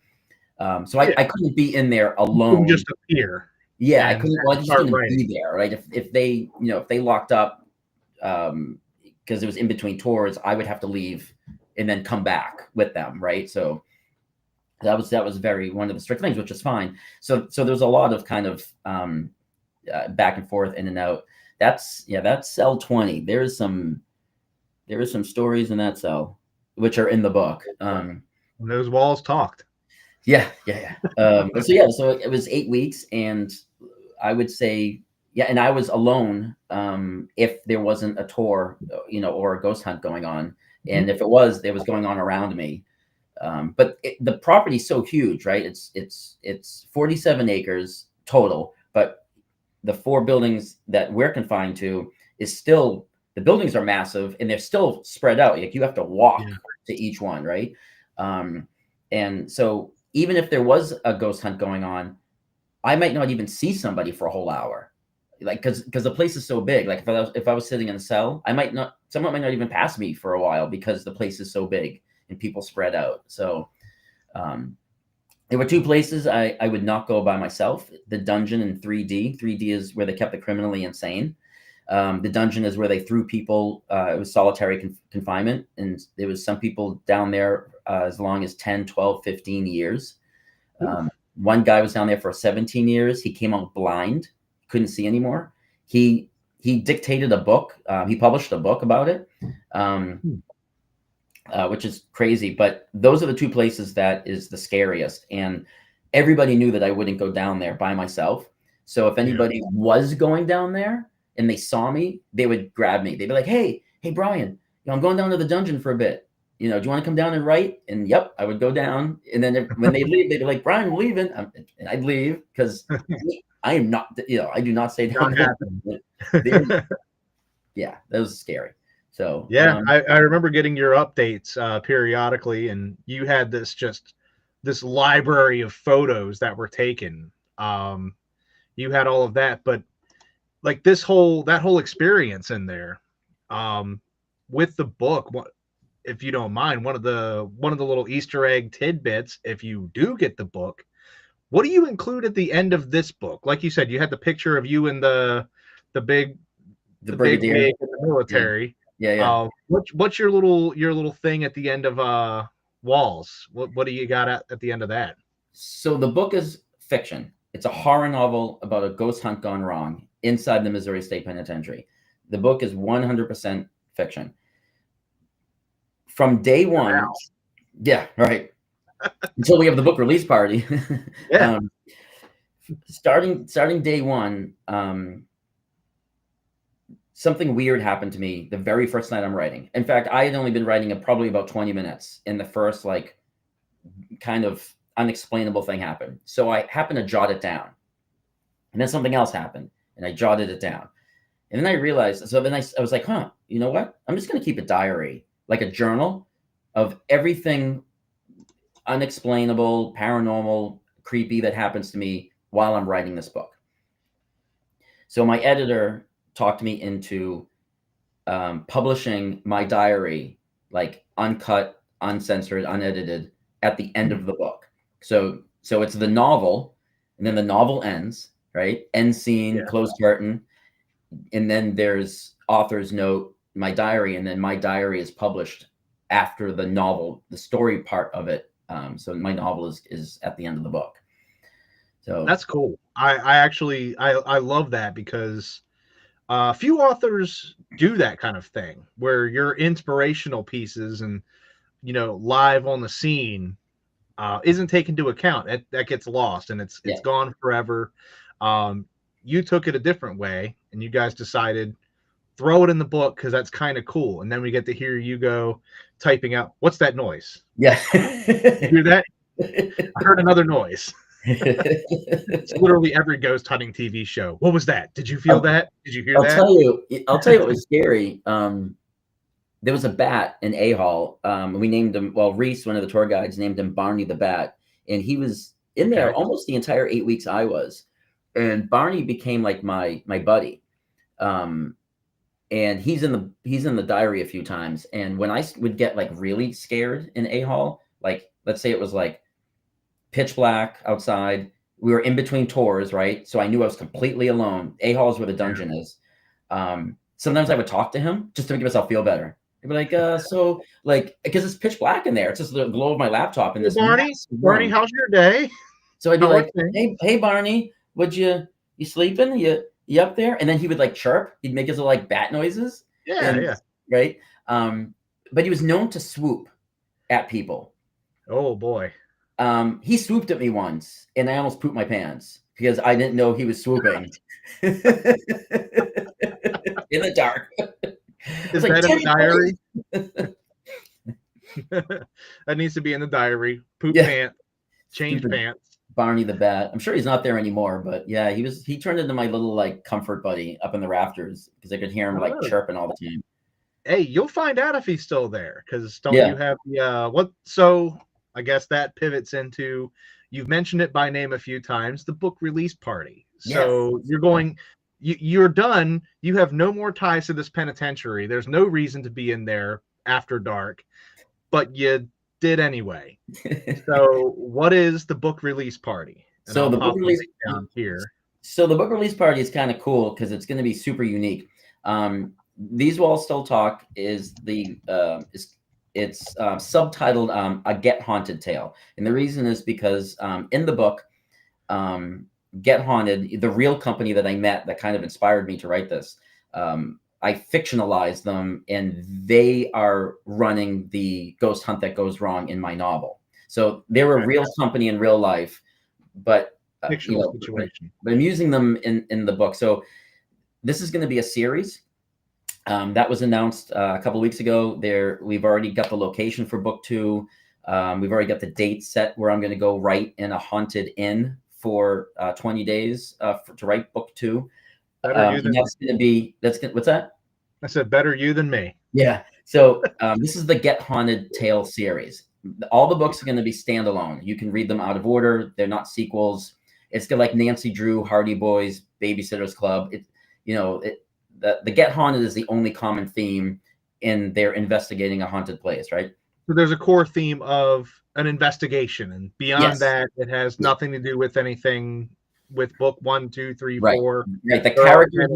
So Yeah, I couldn't be in there you couldn't alone. just appear Yeah, I and couldn't. Well, I just start couldn't writing. be there, right? If they if they locked up because it was in between tours, I would have to leave and then come back with them, right? So that was very one of the strict things, which is fine. So there's a lot of kind of back and forth, in and out. That's cell 20. There is some stories in that cell, which are in the book. And those walls talked. Yeah. So it was 8 weeks, and I would say, yeah, and I was alone if there wasn't a tour, or a ghost hunt going on, and if it was going on around me. But the property's so huge, right? It's 47 acres total, but the 4 buildings that we're confined to is still, the buildings are massive and they're still spread out. Like you have to walk to each one, right? And so even if there was a ghost hunt going on, I might not even see somebody for a whole hour, like because the place is so big. Like if I was sitting in a cell, someone might not even pass me for a while because the place is so big and people spread out. So there were 2 places I would not go by myself: the dungeon and 3D. 3D is where they kept the criminally insane. The dungeon is where they threw people. It was solitary confinement, and there was some people down there as long as 10, 12, 15 years. One guy was down there for 17 years. He came out blind, couldn't see anymore. He dictated a book. He published a book about it, which is crazy. But those are the 2 places that is the scariest. And everybody knew that I wouldn't go down there by myself. So if anybody was going down there and they saw me, they would grab me. They'd be like, hey, Brian, I'm going down to the dungeon for a bit. Do you want to come down and write? And yep, I would go down. And then when they leave, they'd be like, Brian, we're leaving. And I'd leave because I am not, I do not stay down there. Yeah, that was scary. So yeah, I remember getting your updates periodically, and you had this library of photos that were taken. You had all of that, but like that whole experience in there, with the book. If you don't mind, one of the little Easter egg tidbits, if you do get the book, what do you include at the end of this book? Like you said, you had the picture of you in the big big brigadier wig in the military. Yeah. What's your little thing at the end of Walls? What do you got at the end of that? So the book is fiction. It's a horror novel about a ghost hunt gone wrong inside the Missouri State Penitentiary. The book is 100% fiction. From day one, Wow. yeah, right. Until we have the book release party. Yeah. Starting day one, something weird happened to me the very first night I'm writing. In fact, I had only been writing probably about 20 minutes, in the first like kind of unexplainable thing happened. So I happened to jot it down, and then something else happened, and I jotted it down. And then I realized, so then I was like, huh, you know what? I'm just going to keep a diary, like a journal of everything unexplainable, paranormal, creepy that happens to me while I'm writing this book. So my editor talked me into publishing my diary, like uncut, uncensored, unedited, at the end of the book. So it's the novel, and then the novel ends, right? End scene, closed curtain, and then there's author's note, my diary, and then my diary is published after the novel, the story part of it. So my novel is at the end of the book. So That's cool. I actually I love that, because few authors do that kind of thing where your inspirational pieces and live on the scene isn't taken into account. That gets lost, and it's Yeah. gone forever. You took it a different way, and you guys decided throw it in the book because that's kind of cool. And then we get to hear you go typing out, what's that noise? Yeah. You hear that? I heard another noise. It's literally every ghost hunting TV show. What was that? Did you feel that? Did you hear that? I'll tell you what was scary. There was a bat in A-Hall. We named him, well, Reese, one of the tour guides, named him Barney the Bat. And he was in there almost the entire 8 weeks I was. And Barney became like my buddy. And he's in the diary a few times. And when I would get like really scared in A-Hall, like let's say it was like pitch black outside, we were in between tours, right? So I knew I was completely alone. A-Hall is where the dungeon is. Sometimes I would talk to him just to make myself feel better. I'd be like, so like, because it's pitch black in there. It's just the glow of my laptop in this. Barney, how's your day? So I'd be like, hey, Barney, you sleeping? You up there? And then he would like chirp. He'd make his little like bat noises. Yeah. Right. But he was known to swoop at people. Oh boy. He swooped at me once, and I almost pooped my pants because I didn't know he was swooping in the dark. Is that in the diary? That needs to be in the diary. Poop pants, change pants. Barney the Bat. I'm sure he's not there anymore, but yeah, he turned into my little like comfort buddy up in the rafters because I could hear him like chirping all the time. Hey, you'll find out if he's still there because don't you have the what? So I guess that pivots into, you've mentioned it by name a few times, the book release party. So you're done. You have no more ties to this penitentiary. There's no reason to be in there after dark, but you did anyway. So what is the book release party? And so the book release down here. So the book release party is kind of cool because it's going to be super unique. These Walls Still Talk is it's subtitled A Get Haunted Tale. And the reason is because in the book, Get Haunted, the real company that I met that kind of inspired me to write this, I fictionalized them, and they are running the ghost hunt that goes wrong in my novel. So they were a real company in real life, but fictional situation. But I'm using them in the book. So this is going to be a series. That was announced a couple of weeks ago. We've already got the location for book 2. We've already got the date set where I'm going to go write in a haunted inn for 20 days to write book 2. What's that? I said, better you than me. Yeah. So this is the Get Haunted Tale series. All the books are going to be standalone. You can read them out of order. They're not sequels. It's like Nancy Drew, Hardy Boys, Babysitter's Club. The Get Haunted is the only common theme in their investigating a haunted place, right? So there's a core theme of an investigation, and beyond that, it has nothing to do with anything with book 1, 2, 3, 4. Right. The characters,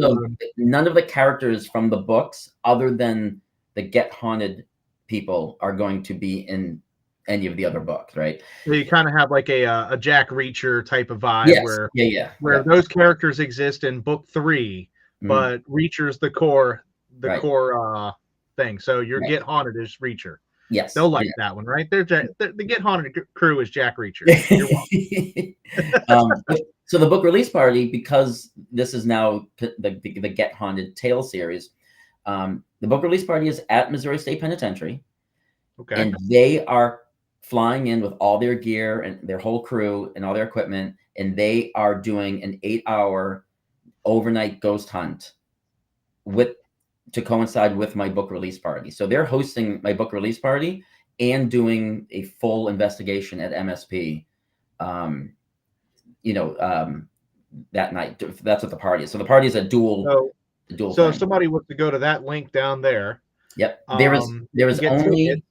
none of the characters from the books, other than the Get Haunted people, are going to be in any of the other books, right? So you kind of have like a Jack Reacher type of vibe, where those characters exist in book 3, but Reacher's the core thing. So your Get Haunted is Reacher. Yes, they'll like that one, right? The Get Haunted crew is Jack Reacher. You're welcome. So the book release party, because this is now the Get Haunted Tale series, the book release party is at Missouri State Penitentiary. Okay. And they are flying in with all their gear and their whole crew and all their equipment, and they are doing an 8-hour overnight ghost hunt to coincide with my book release party. So they're hosting my book release party and doing a full investigation at MSP. That night. That's what the party is. So the party is a dual. So if somebody was to go to that link down there. Yep. There is only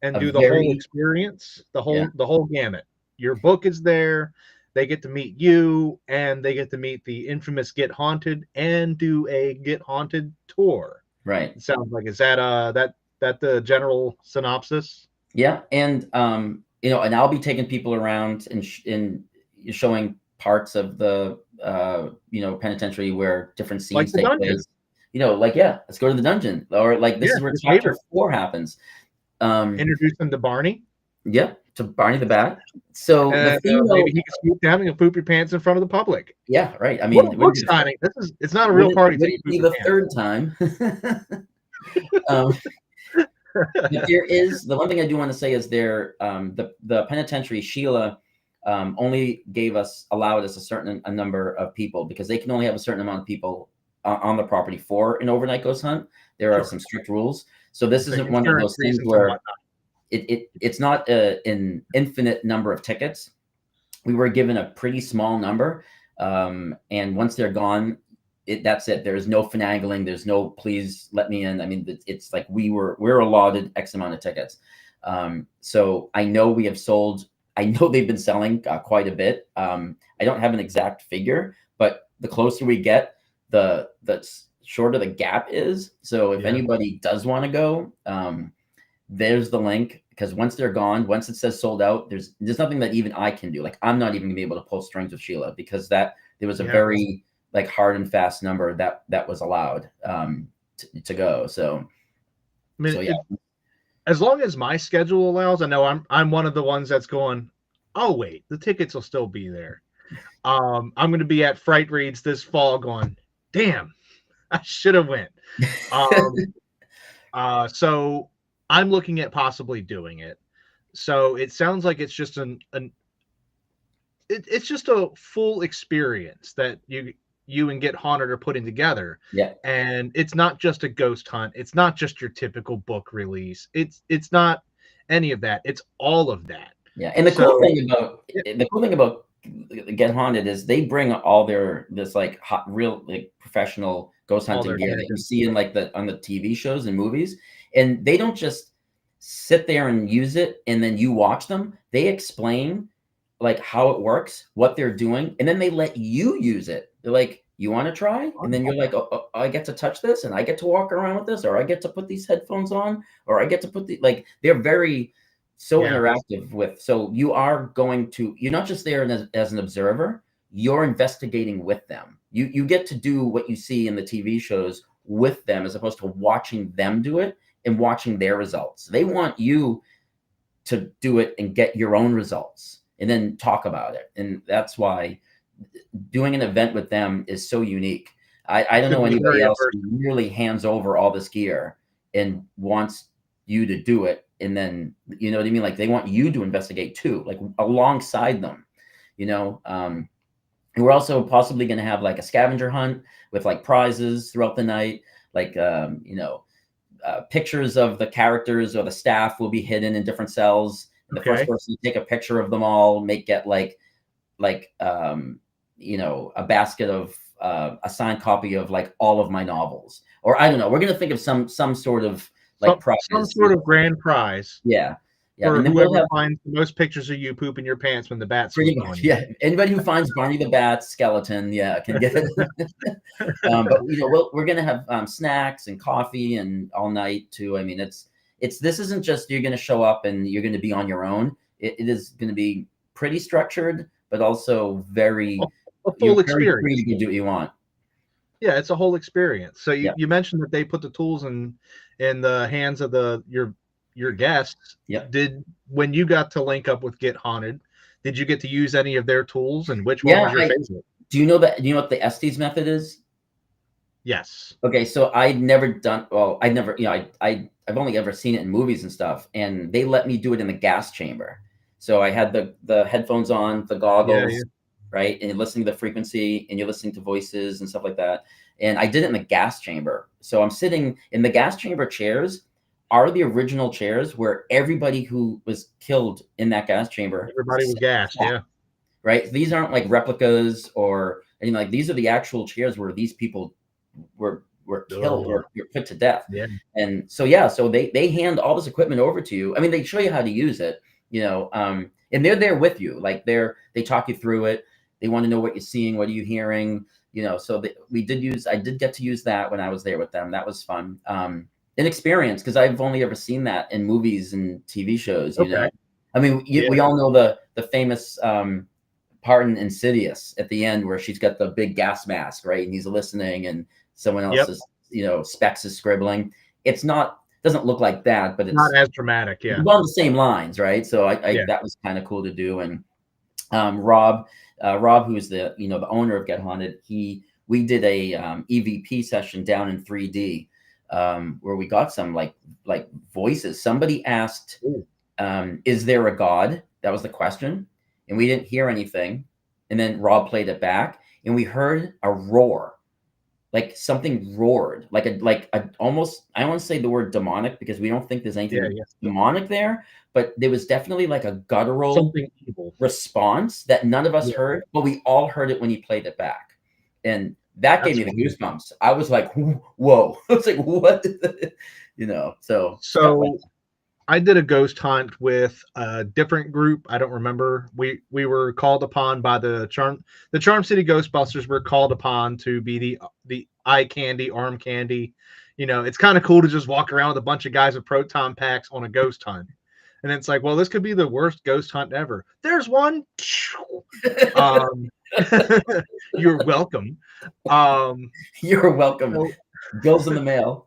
and do the whole experience, the whole gamut. Your book is there. They get to meet you, and they get to meet the infamous Get Haunted and do a Get Haunted tour. Right. It sounds like, is that the general synopsis? Yeah, and and I'll be taking people around and showing parts of the penitentiary where different scenes take place. Let's go to the dungeon, or this is where chapter 4 happens. Introduce them to Barney. Yeah, to Barney the Bat. So the thing, maybe he could scoop down and poop your pants in front of the public. yeah, right. I What mean, a book signing. It's not a real party till you would be poop the your third time. But there is the one thing I do want to say is the penitentiary, Sheila only allowed us a number of people, because they can only have a certain amount of people on the property for an overnight ghost hunt. There are some strict rules. So this isn't one of those things where it's not an infinite number of tickets. We were given a pretty small number. And once they're gone, that's it. There's no finagling. There's no, please let me in. I mean, it's like we're allotted X amount of tickets. So I know we have sold, I know they've been selling quite a bit. I don't have an exact figure, but the closer we get, the shorter the gap is. So if anybody does want to go, there's the link, because once they're gone, once it says sold out, there's nothing that even I can do. Like, I'm not even gonna be able to pull strings with Sheila, because there was a very like hard and fast number that was allowed to go. So, I mean, as long as my schedule allows, I know I'm one of the ones that's going, oh wait, the tickets will still be there. I'm going to be at Frightreads this fall going, damn, I should have went. So I'm looking at possibly doing it. So it sounds like it's just it's just a full experience that you and Get Haunted are putting together. Yeah. And it's not just a ghost hunt. It's not just your typical book release. It's not any of that. It's all of that. Yeah. And the cool thing about Get Haunted is they bring all this like real like professional ghost hunting gear that you see in like on the TV shows and movies. And they don't just sit there and use it and then you watch them. They explain like how it works, what they're doing, and then they let you use it. They're like, you want to try? And then you're like, oh, I get to touch this, and I get to walk around with this, or I get to put these headphones on, or I get to put they're very interactive with. So you're not just there as an observer, you're investigating with them. You get to do what you see in the TV shows with them, as opposed to watching them do it and watching their results. They want you to do it and get your own results and then talk about it. And that's why doing an event with them is so unique. I don't know anybody else who really hands over all this gear and wants you to do it. And then, you know what I mean? Like, they want you to investigate too, like alongside them, you know? And we're also possibly going to have like a scavenger hunt with like prizes throughout the night. Like, pictures of the characters or the staff will be hidden in different cells. And the first person to take a picture of them all get a basket of a signed copy of like all of my novels, or I don't know. We're gonna think of some sort of like prize, some sort of grand prize. Yeah. For whoever finds the most pictures of you pooping your pants when the bats. Pretty much, yeah. Anybody who finds Barney the Bat skeleton, can get it. But we're gonna have snacks and coffee and all night too. I mean, this isn't just you're gonna show up and you're gonna be on your own. It is gonna be pretty structured, but also very a full experience. Free to do what you want. Yeah, it's a whole experience. So you mentioned that they put the tools in the hands of your guests. Yep. When you got to link up with Get Haunted, did you get to use any of their tools, and which one was your favorite? Do you know what the Estes method is? Yes. Okay, so I've only ever seen it in movies and stuff, and they let me do it in the gas chamber. So I had the headphones on, the goggles, right? And you're listening to the frequency and you're listening to voices and stuff like that. And I did it in the gas chamber. So I'm sitting in the gas chamber chairs are the original chairs where everybody who was killed in that gas chamber. Everybody was gassed, yeah. Right? These aren't like replicas or anything. Like, these are the actual chairs where these people were killed or put to death. Yeah. And so, so they hand all this equipment over to you. I mean, they show you how to use it, and they're there with you. Like, they talk you through it. They want to know what you're seeing, what are you hearing, so I did get to use that when I was there with them. That was fun. An experience, because I've only ever seen that in movies and TV shows, know. I mean, we all know the famous part in Insidious at the end where she's got the big gas mask, right? And he's listening and someone else is, Specs is scribbling. It's not doesn't look like that, but Not it's as dramatic, yeah. along the same lines, right? So Yeah. that was kind of cool to do. And Rob, who's the the owner of Get Haunted, we did a EVP session down in 3D, where we got some like voices. Somebody asked, "Is there a God?" That was the question, and we didn't hear anything. And then Rob played it back, and we heard a roar, like something roared, like a almost, I don't want to say the word demonic because we don't think there's anything demonic there, but there was definitely like a guttural Something evil response that none of us Yeah. heard, but we all heard it when he played it back. And that gave me the goosebumps. I was like, whoa. I was like, what? So I did a ghost hunt with a different group. I don't remember. We were called upon by the Charm City Ghostbusters. Were called upon to be the eye candy, arm candy. It's kind of cool to just walk around with a bunch of guys with proton packs on a ghost hunt. And it's like, well, this could be the worst ghost hunt ever. There's one. You're welcome. You're welcome. Bills in the mail.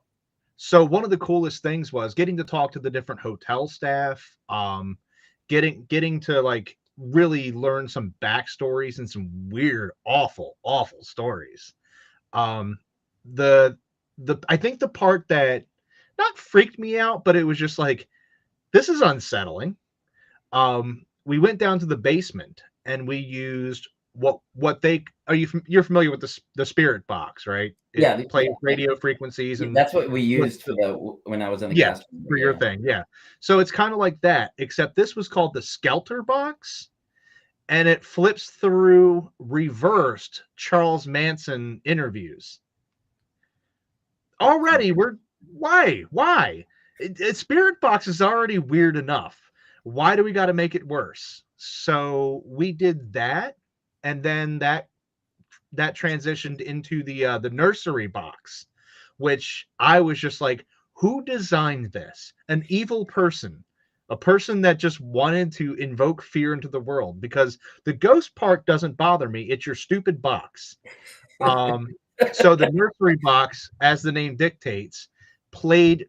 So one of the coolest things was getting to talk to the different hotel staff, getting to like really learn some backstories and some weird, awful stories. The I think the part that not freaked me out, but it was just like, this is unsettling. We went down to the basement and we used you're familiar with the spirit box, right? It plays radio frequencies, and that's what we used when I was in the cast for your thing. Yeah. So it's kind of like that, except this was called the Skelter box, and it flips through reversed Charles Manson interviews. Already why? Spirit box is already weird enough. Why do we got to make it worse? So we did that, and then that transitioned into the nursery box, which I was just like, who designed this? An evil person, a person that just wanted to invoke fear into the world, because the ghost part doesn't bother me. It's your stupid box. So the nursery box, as the name dictates, played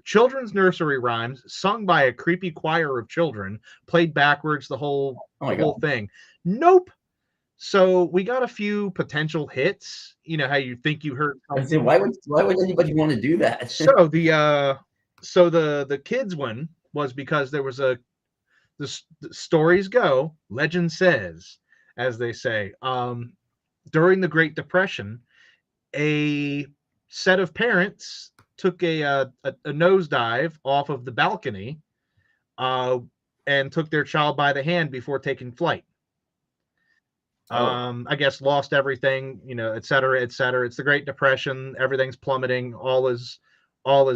children's nursery rhymes sung by a creepy choir of children, played backwards, the whole thing. Nope. So we got a few potential hits. You know how you think you heard. Why would anybody want to do that? So the kids one was because there was the stories go, legend says, as they say, during the Great Depression, a set of parents took a nosedive off of the balcony, and took their child by the hand before taking flight. I guess lost everything, et cetera, et cetera. It's the Great Depression. Everything's plummeting. All is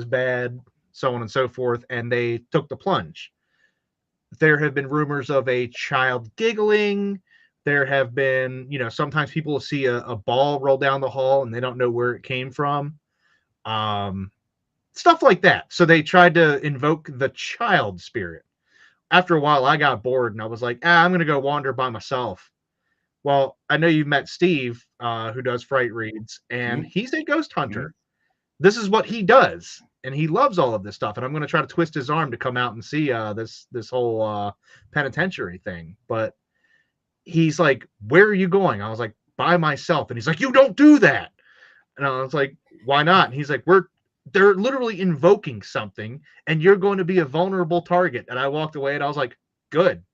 bad, so on and so forth. And they took the plunge. There have been rumors of a child giggling. There have been, sometimes people will see a ball roll down the hall and they don't know where it came from. Stuff like that. So they tried to invoke the child spirit. After a while, I got bored and I was like, I'm going to go wander by myself. Well, I know you've met Steve, who does Frightreads, and he's a ghost hunter. This is what he does, and he loves all of this stuff. And I'm going to try to twist his arm to come out and see this whole penitentiary thing. But he's like, "Where are you going?" I was like, "By myself." And he's like, "You don't do that." And I was like, "Why not?" And he's like, they're literally invoking something, and you're going to be a vulnerable target. And I walked away, and I was like, "Good."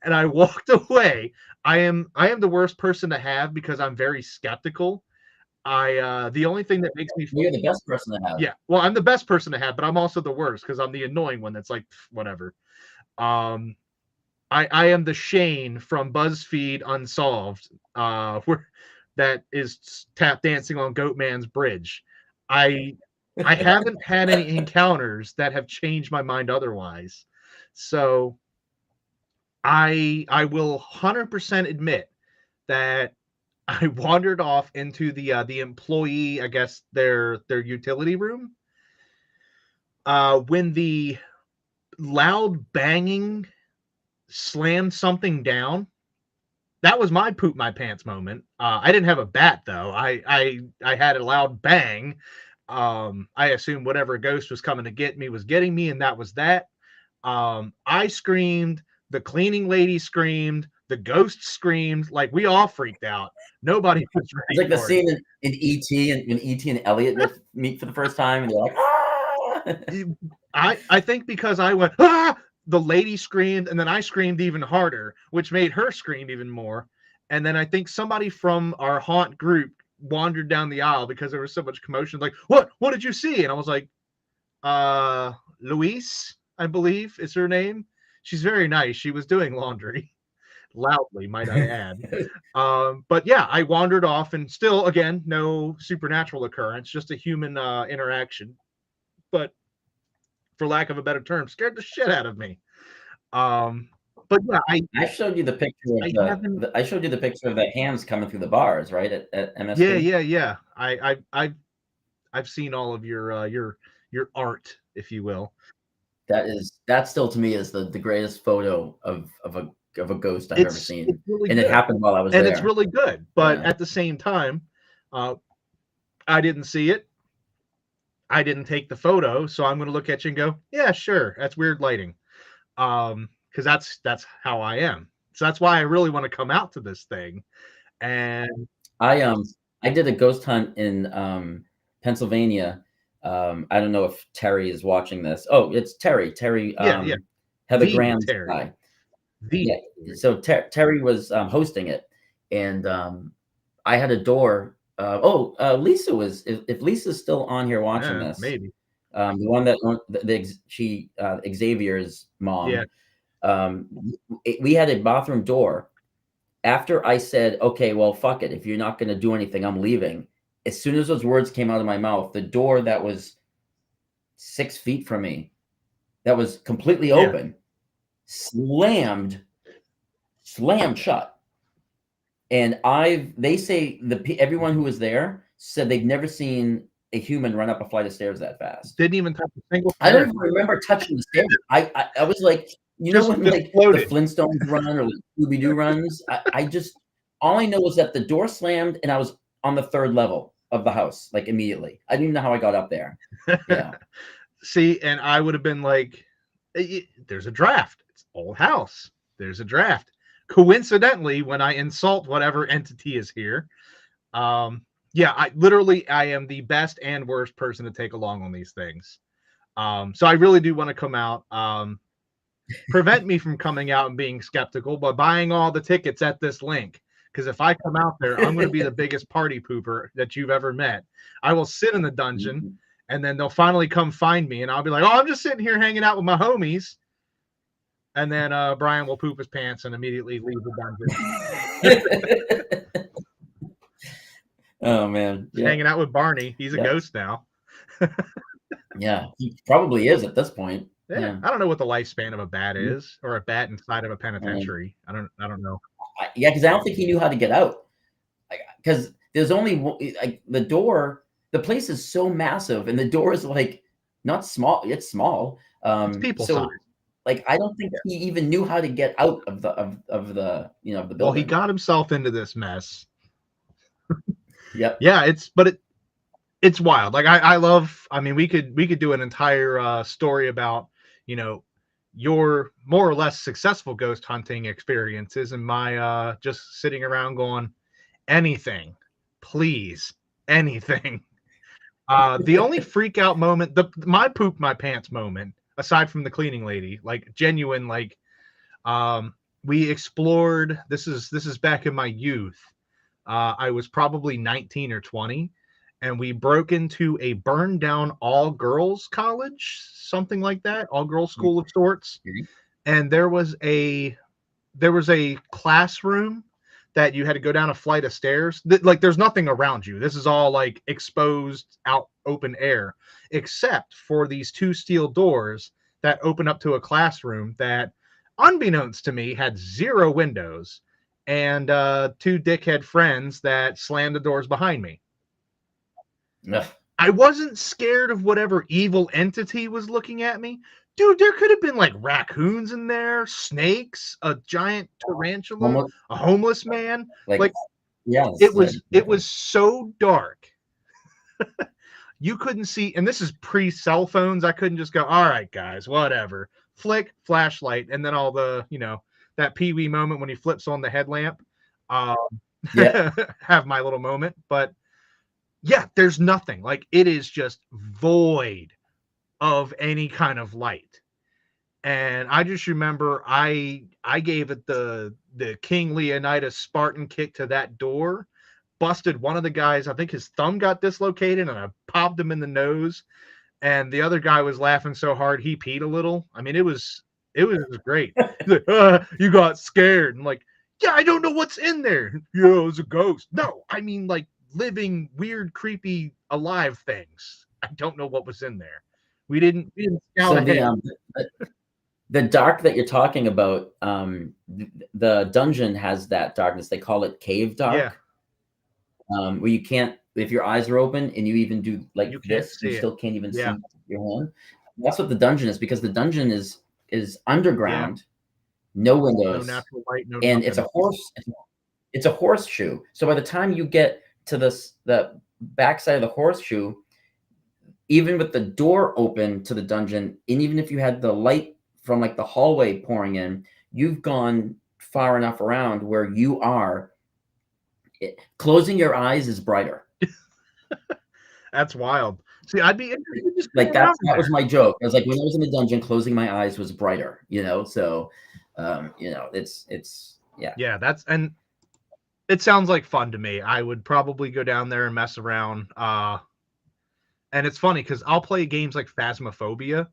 And I walked away. I am the worst person to have because I'm very skeptical. The only thing that makes me You're the best person to have. Yeah, well, I'm the best person to have, but I'm also the worst because I'm the annoying one that's like, whatever. I am the Shane from BuzzFeed Unsolved, that is tap dancing on Goatman's bridge. I haven't had any encounters that have changed my mind otherwise. So I will 100% admit that I wandered off into the employee, I guess their utility room. When the loud banging slammed something down, that was my poop my pants moment. I didn't have a bat though. I had a loud bang. I assumed whatever ghost was coming to get me was getting me, and that was that. I screamed, the cleaning lady screamed, the ghost screamed, like we all freaked out. Nobody was It's ready like the for it. scene in E.T. and when E.T. and Elliot meet for the first time, and they're like, "Ah!" I think because I went, ah, the lady screamed, and then I screamed even harder, which made her scream even more. And then I think somebody from our haunt group wandered down the aisle because there was so much commotion. Like, what did you see? And I was like, Louise, I believe is her name. She's very nice. She was doing laundry loudly, might I add. But yeah, I wandered off, and still, again, no supernatural occurrence, just a human interaction. But for lack of a better term, scared the shit out of me. But yeah, I showed you the picture I of haven't. I showed you the picture of the hands coming through the bars, right at Yeah, MSP. yeah. I've seen all of your art, if you will. That still to me is the greatest photo of a ghost I've ever It's seen, really and it good, happened while I was and it's there. really good. But Yeah. at the same time, uh, I didn't see it. I didn't take the photo, so I'm going to look at you and go, yeah, sure, that's weird lighting. Because that's how I am. So that's why I really want to come out to this thing. And I did a ghost hunt in Pennsylvania. I don't know if Terry is watching this. Oh, it's Terry. Terry yeah, Heather the Graham's Terry, guy. the Yeah. Terry. So Terry was hosting it, and I had a door. Lisa was. If Lisa's still on here watching Yeah, this, maybe. the one that she Xavier's Yeah, mom. Um, we had a bathroom door. After I said, "Okay, well, fuck it. If you're not going to do anything, I'm leaving." As soon as those words came out of my mouth, the door that was 6 feet from me, that was completely yeah. open, slammed shut. And they say everyone who was there said they've never seen a human run up a flight of stairs that fast. Didn't even touch a single I don't stair. even remember touching the stairs. I was like, when Just like the floated. Flintstones run or like Scooby Doo runs. I just all I know is that the door slammed and I was on the third level of the house like immediately. I didn't even know how I got up there. Yeah. See, and I would have been like, there's a draft. It's old house. There's a draft. Coincidentally, when I insult whatever entity is here, yeah, I am the best and worst person to take along on these things. So I really do want to come out. Prevent me from coming out and being skeptical by buying all the tickets at this link. Because if I come out there, I'm going to be the biggest party pooper that you've ever met. I will sit in the dungeon, and then they'll finally come find me, and I'll be like, "Oh, I'm just sitting here hanging out with my homies." And then Brian will poop his pants and immediately leave the dungeon. Oh man, Just hanging out with Barney. He's a ghost now. Yeah, he probably is at this point. Yeah, I don't know what the lifespan of a bat is, or a bat inside of a penitentiary. I don't know. Yeah, because I don't think he knew how to get out. Because there's only like the door. The place is so massive, and the door is like not small. It's small. It's people size. Like I don't think he even knew how to get out of the of the building. Well, he got himself into this mess. Yep. Yeah, it's wild. Like I love. I mean, we could do an entire story about your more or less successful ghost hunting experiences, and my just sitting around going, anything, please, anything. The only freak out moment, my poop my pants moment, aside from the cleaning lady, like genuine, like we explored. This is back in my youth. I was probably 19 or 20, and we broke into a burned down all girls college, something like that, all girls school of sorts. And there was a classroom that you had to go down a flight of stairs. Like there's nothing around you. This is all like exposed out open air, except for these two steel doors that open up to a classroom that, unbeknownst to me, had 0 windows, and 2 dickhead friends that slammed the doors behind me. Ugh. I wasn't scared of whatever evil entity was looking at me. Dude, there could have been like raccoons in there, snakes, a giant tarantula, a homeless man. Like yeah, it was so dark. You couldn't see, and this is pre-cell phones. I couldn't just go, all right, guys, whatever. Flick, flashlight, and then all the, that Pee Wee moment when he flips on the headlamp. Um, Yeah. have my little moment. But yeah, there's nothing. Like, it is just void of any kind of light. And I just remember I gave it the King Leonidas Spartan kick to that door, busted one of the guys. I think his thumb got dislocated, and I popped him in the nose. And the other guy was laughing so hard he peed a little. I mean, it was great. He's like, you got scared. And like, yeah, I don't know what's in there. Yeah, it was a ghost. No, I mean like living, weird, creepy, alive things. I don't know what was in there. We didn't scout So ahead. the dark that you're talking about, the dungeon has that darkness. They call it cave dark. Yeah. Where you can't, if your eyes are open and you even do like You this, you still can't even see Yeah. your hand. That's what the dungeon is, because the dungeon is underground, no windows, No natural light, no and nothing. it's a horseshoe. So by the time you get to the backside of the horseshoe, even with the door open to the dungeon, and even if you had the light from like the hallway pouring in, you've gone far enough around where you are. Closing your eyes is brighter. That's wild. See, I'd be interested just Like that was my joke. I was like, when I was in the dungeon, closing my eyes was brighter, so it's yeah. Yeah, and it sounds like fun to me. I would probably go down there and mess around. And it's funny because I'll play games like Phasmophobia,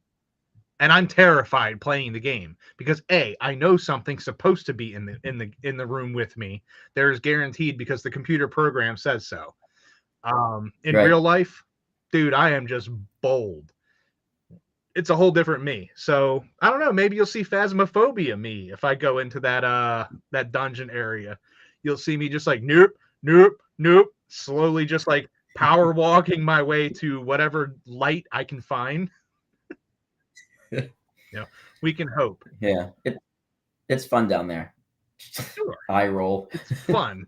and I'm terrified playing the game because I know something's supposed to be in the room with me. There's guaranteed because the computer program says so. In real life, dude, I am just bold. It's a whole different me. So I don't know. Maybe you'll see Phasmophobia me if I go into that dungeon area. You'll see me just like nope, nope, nope, slowly just like power walking my way to whatever light I can find. We can hope. Yeah, it's fun down there. Sure. Eye roll. It's fun.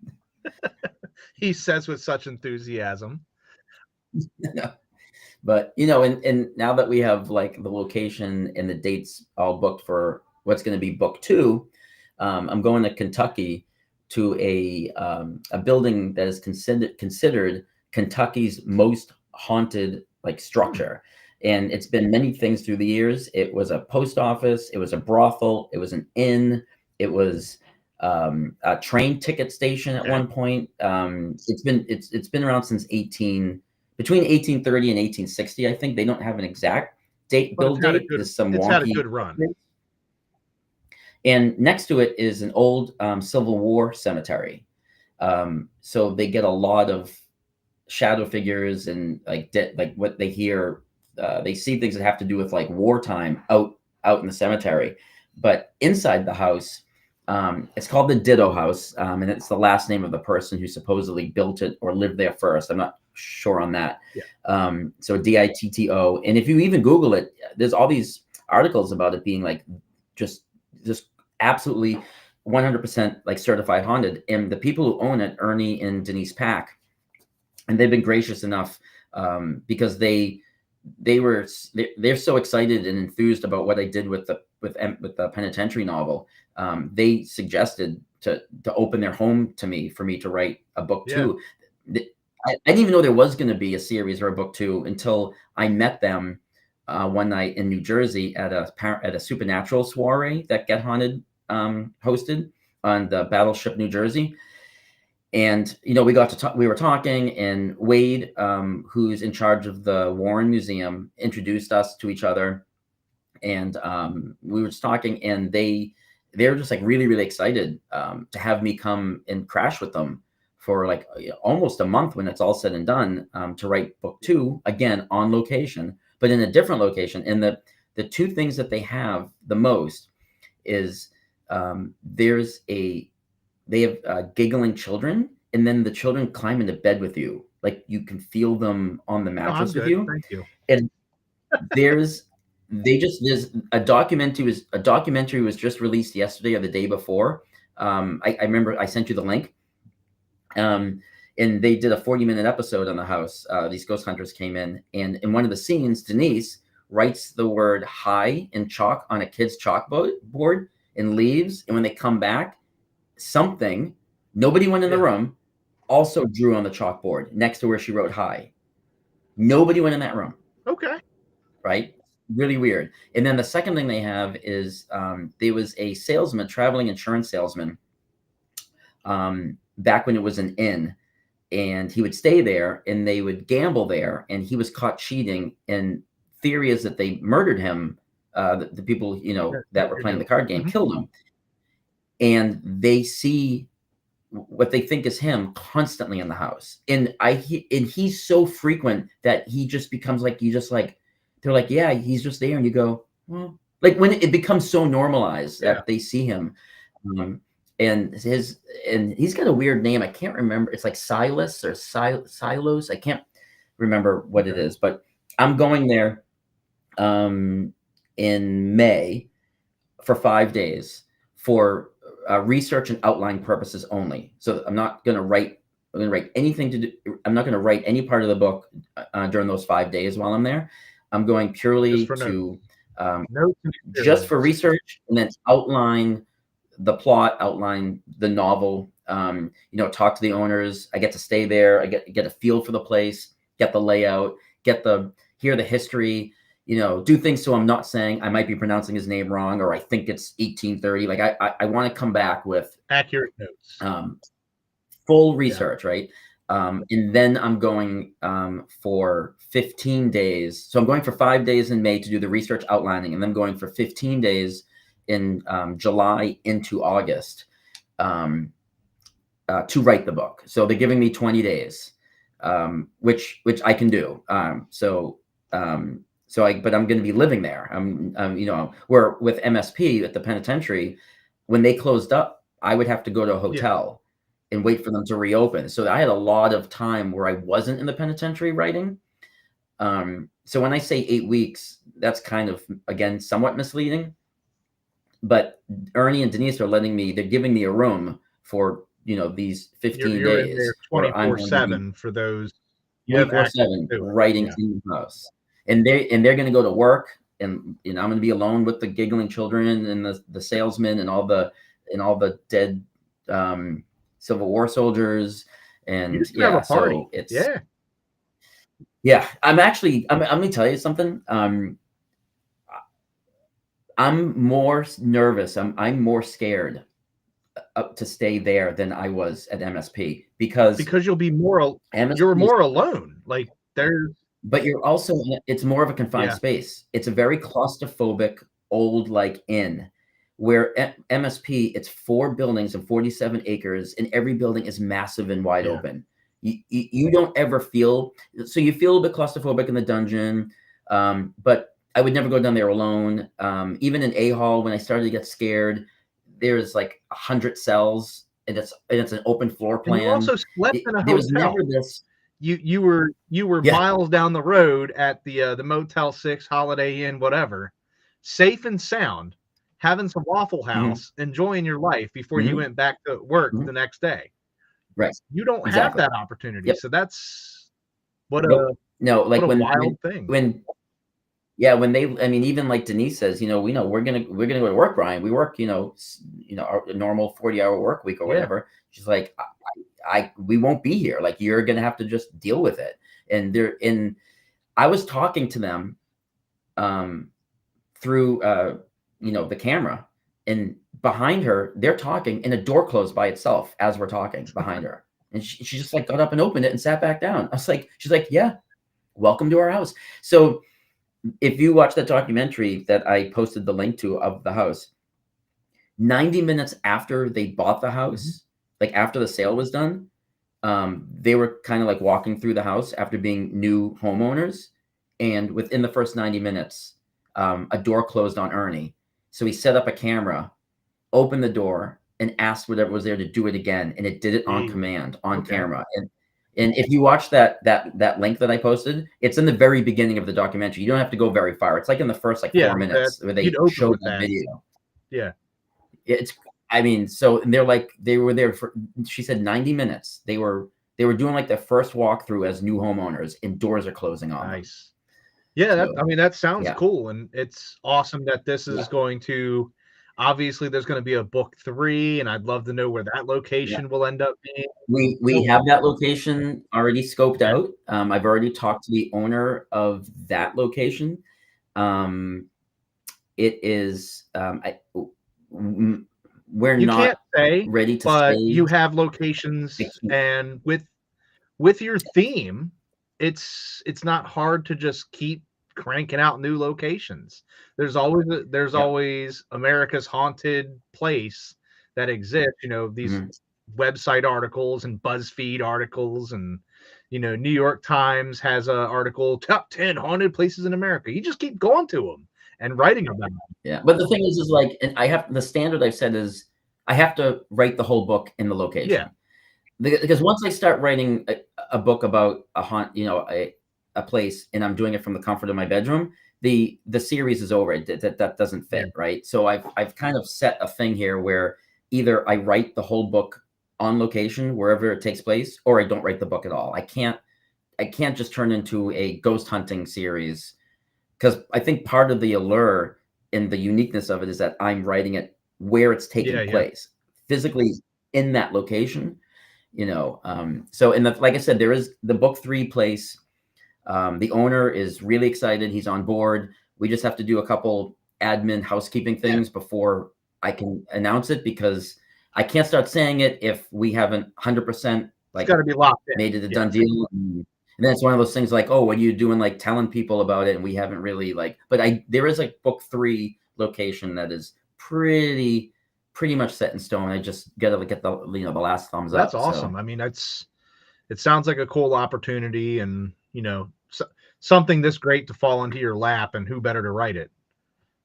He says with such enthusiasm. But and now that we have like the location and the dates all booked for what's going to be book 2, I'm going to Kentucky to a building that is considered Kentucky's most haunted like structure. And it's been many things through the years. It was a post office, it was a brothel, it was an inn, it was a train ticket station at one point. It's been around since between 1830 and 1860. I think they don't have an exact build date. It's had a good run. And next to it is an old Civil War cemetery. So they get a lot of shadow figures and like what they hear. They see things that have to do with like wartime out in the cemetery. But inside the house, it's called the Ditto House, and it's the last name of the person who supposedly built it or lived there first. I'm not sure on that. So DITTO. And if you even Google it, there's all these articles about it being like just absolutely 100% like certified haunted. And the people who own it, Ernie and Denise Pack, and they've been gracious enough because they're so excited and enthused about what I did with the penitentiary novel. They suggested to open their home to me for me to write a book 2. I didn't even know there was going to be a series or a book 2 until I met them one night in New Jersey at a supernatural soiree that Get Haunted hosted on the Battleship New Jersey. And we got to talk. We were talking, and Wade, who's in charge of the Warren Museum, introduced us to each other, and we were just talking. And they're just like really, really excited to have me come and crash with them for like almost a month when it's all said and done, to write book 2 again on location, but in a different location. And the two things that they have the most is they have giggling children, and then the children climb into bed with you. Like you can feel them on the mattress with you. Thank you. And there's a documentary was just released yesterday or the day before. I remember I sent you the link. And they did a 40-minute episode on the house. These ghost hunters came in, and in one of the scenes, Denise writes the word "hi" in chalk on a kid's chalkboard and leaves. And when they come back, nobody went in the room, also drew on the chalkboard next to where she wrote "hi." Nobody went in that room. Okay. Right? Really weird. And then the second thing they have is there was a salesman, traveling insurance salesman, back when it was an inn, and he would stay there and they would gamble there, and he was caught cheating. And theory is that they murdered him. The people, that were playing the card game killed him. And they see what they think is him constantly in the house. And he's so frequent that he just becomes like, they're like, yeah, he's just there. And you go, well, like when it becomes so normalized that they see him. And he's got a weird name. I can't remember. It's like Silas or Silos. I can't remember what it is, but I'm going there in May for 5 days for research and outline purposes only. So I'm not going to write. I'm going to write anything to do. I'm not going to write any part of the book during those 5 days while I'm there. I'm going purely to just for research, and then outline the plot, outline the novel. Talk to the owners. I get to stay there. I get a feel for the place, get the layout, hear the history. Do things so I'm not saying I might be pronouncing his name wrong, or I think it's 1830. Like I want to come back with accurate notes, full research, right? And then I'm going for 15 days. So I'm going for 5 days in May to do the research outlining, and then going for 15 days in July into August to write the book. So they're giving me 20 days, which I can do. But I'm going to be living there. Where with MSP at the penitentiary, when they closed up, I would have to go to a hotel and wait for them to reopen. So I had a lot of time where I wasn't in the penitentiary writing. So when I say 8 weeks, that's kind of, again, somewhat misleading. But Ernie and Denise are they're giving me a room for, these 15 you're days. In there 24/7 for those. 24/7 writing in the house. And they're going to go to work, and I'm going to be alone with the giggling children and the salesman and all the dead Civil War soldiers. And so it's I'm going to tell you something. I'm more nervous. I'm more scared to stay there than I was at MSP because you'll be more alone. Like there's. But you're also, it's more of a confined space. It's a very claustrophobic, old inn, where MSP, it's 4 buildings and 47 acres, and every building is massive and wide open. You don't ever feel, so you feel a bit claustrophobic in the dungeon, but I would never go down there alone. Even in A-Hall, when I started to get scared, there's like 100 cells, and it's an open floor plan. And you also slept in a hotel. There was never this. You were miles down the road at the Motel 6, Holiday Inn, whatever, safe and sound, having some Waffle House, enjoying your life before you went back to work the next day. Right. You don't have that opportunity. So that's what a wild thing. When they, even like Denise says, we're gonna go to work, Brian. We work, our normal 40-hour work week or whatever. She's like, we won't be here. Like, you're going to have to just deal with it. And I was talking to them through, the camera, and behind her, they're talking, and a door closed by itself as we're talking behind her. And she just got up and opened it and sat back down. I was like, she's like, yeah, welcome to our house. So if you watch that documentary that I posted the link to of the house, 90 minutes after they bought the house, like after the sale was done, they were kind of like walking through the house after being new homeowners. And within the first 90 minutes, a door closed on Ernie. So he set up a camera, opened the door, and asked whatever was there to do it again. And it did it on command, on camera. And if you watch that link that I posted, it's in the very beginning of the documentary. You don't have to go very far. It's like in the first 4 minutes where they showed the video. Yeah. So they're like, they were there for, she said 90 minutes. They were they were doing like their first walkthrough as new homeowners, and doors are closing on them. Nice. Yeah, So, I mean, that sounds yeah. cool, and it's awesome that this is Yeah. going to. Obviously, there's going to be a book 3, and I'd love to know where that location will end up being. We have that location already scoped Okay. out. I've already talked to the owner of that location. It is we're You not can't say, ready to but say. you have locations, and with your theme, it's not hard to just keep cranking out new locations. There's always America's haunted place that exists. You know, these website articles and BuzzFeed articles, and New York Times has an article, top 10 haunted places in America. You just keep going to them and writing about them. Yeah, but the thing is like, and the standard I've said is I have to write the whole book in the location. Yeah. Because once I start writing a book about a haunt, a place, and I'm doing it from the comfort of my bedroom, the series is over. That doesn't fit, right? So I've kind of set a thing here where either I write the whole book on location wherever it takes place, or I don't write the book at all. I can't just turn into a ghost hunting series, because I think part of the allure and the uniqueness of it is that I'm writing it where it's taking place, physically in that location. So like I said, there is the book 3 place. The owner is really excited. He's on board. We just have to do a couple admin housekeeping things before I can announce it, because I can't start saying it if we haven't 100% It's got to be locked in. made it a done deal. And then it's one of those things like, oh, what are you doing, like telling people about it? And we haven't really but there is like book 3 location that is pretty much set in stone. I just gotta get the the last thumbs up. That's awesome. So. I mean, it sounds like a cool opportunity, and something this great to fall into your lap, and who better to write it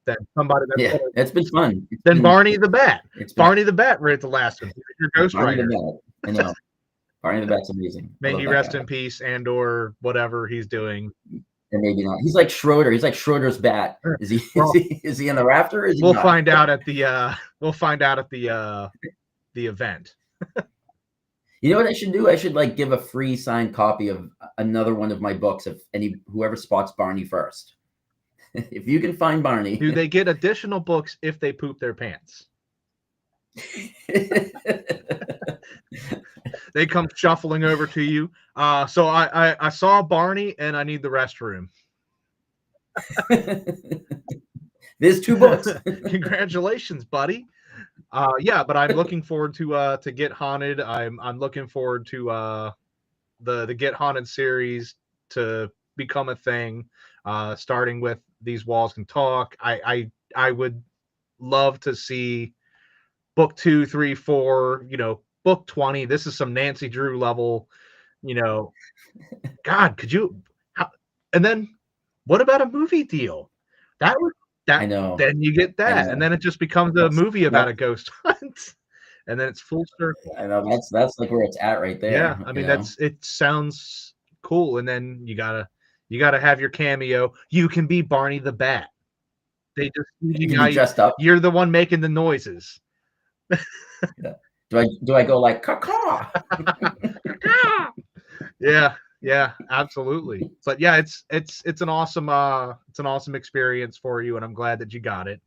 than somebody that's it's been fun. Barney the Bat. Barney the Bat wrote the last one. Your ghostwriter. I know. Barney the Bat's amazing. May he rest in peace, and/or whatever he's doing. And maybe not. He's like Schroeder. He's like Schroeder's bat. Is he in the rafter? Or we'll find out at the the event. You know what I should do? I should give a free signed copy of another one of my books if whoever spots Barney first. If you can find Barney. Do they get additional books if they poop their pants? They come shuffling over to you. So I saw Barney, and I need the restroom. There's 2 books. Congratulations, buddy. Yeah, but I'm looking forward to Get Haunted. I'm looking forward to the Get Haunted series to become a thing. Starting with These Walls Can Talk. I would love to see book 2, 3, 4. Book 20. This is some Nancy Drew level. God, could you? And then what about a movie deal? That I know. Then you get that, and then it just becomes a movie about a ghost hunt, and then it's full circle. I know that's like where it's at right there. Yeah, I mean it sounds cool, and then you gotta have your cameo. You can be Barney the Bat. They just you can be dressed up. You're the one making the noises. Yeah. Do I go like caw? Yeah, absolutely. But yeah, it's an awesome experience for you, and I'm glad that you got it.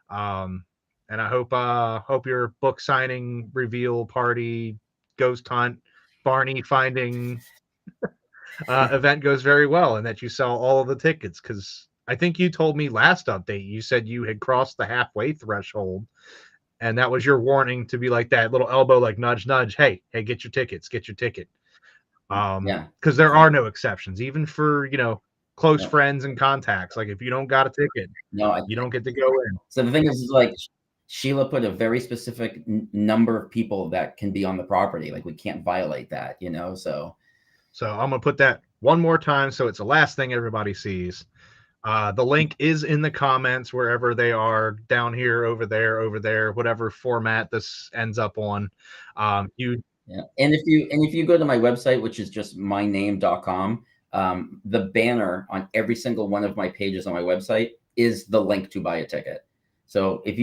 And I hope your book signing reveal party, ghost hunt, Barney finding event goes very well, and that you sell all of the tickets, because I think you told me last update you said you had crossed the halfway threshold, and that was your warning to be like that little elbow, like nudge nudge, hey, get your ticket. Because there are no exceptions, even for close friends and contacts. Like if you don't got a ticket, you don't get to go in. So the thing is like Sheila put a very specific number of people that can be on the property. Like we can't violate that, so I'm gonna put that one more time so it's the last thing everybody sees. The link is in the comments wherever they are, down here, over there, whatever format this ends up on. And if you go to my website, which is just myname.com, the banner on every single one of my pages on my website is the link to buy a ticket. So if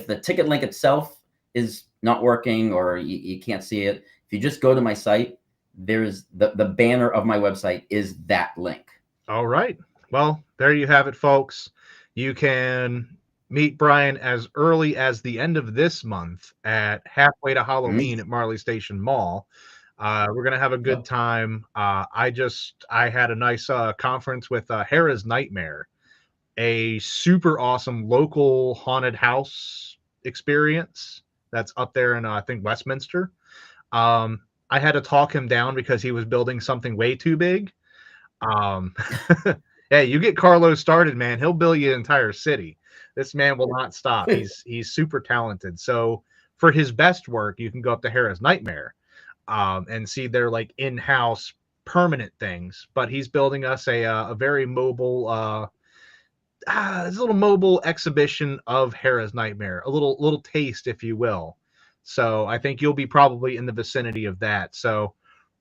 the ticket link itself is not working, or you can't see it, If you just go to my site, there's the banner of my website is that link. All right. Well, there you have it, folks. You can meet Brian as early as the end of this month at Halfway to Halloween at Marley Station Mall. We're gonna have a good time. I had a nice conference with Hera's Nightmare, a super awesome local haunted house experience that's up there in I think Westminster. I had to talk him down because he was building something way too big. Yeah, you get Carlos started, man, he'll build you an entire city. This man will not stop. He's super talented. So for his best work, you can go up to Hera's Nightmare and see their like in-house permanent things. But he's building us a very mobile this little mobile exhibition of Hera's Nightmare, a little taste, if you will. So I think you'll be probably in the vicinity of that. So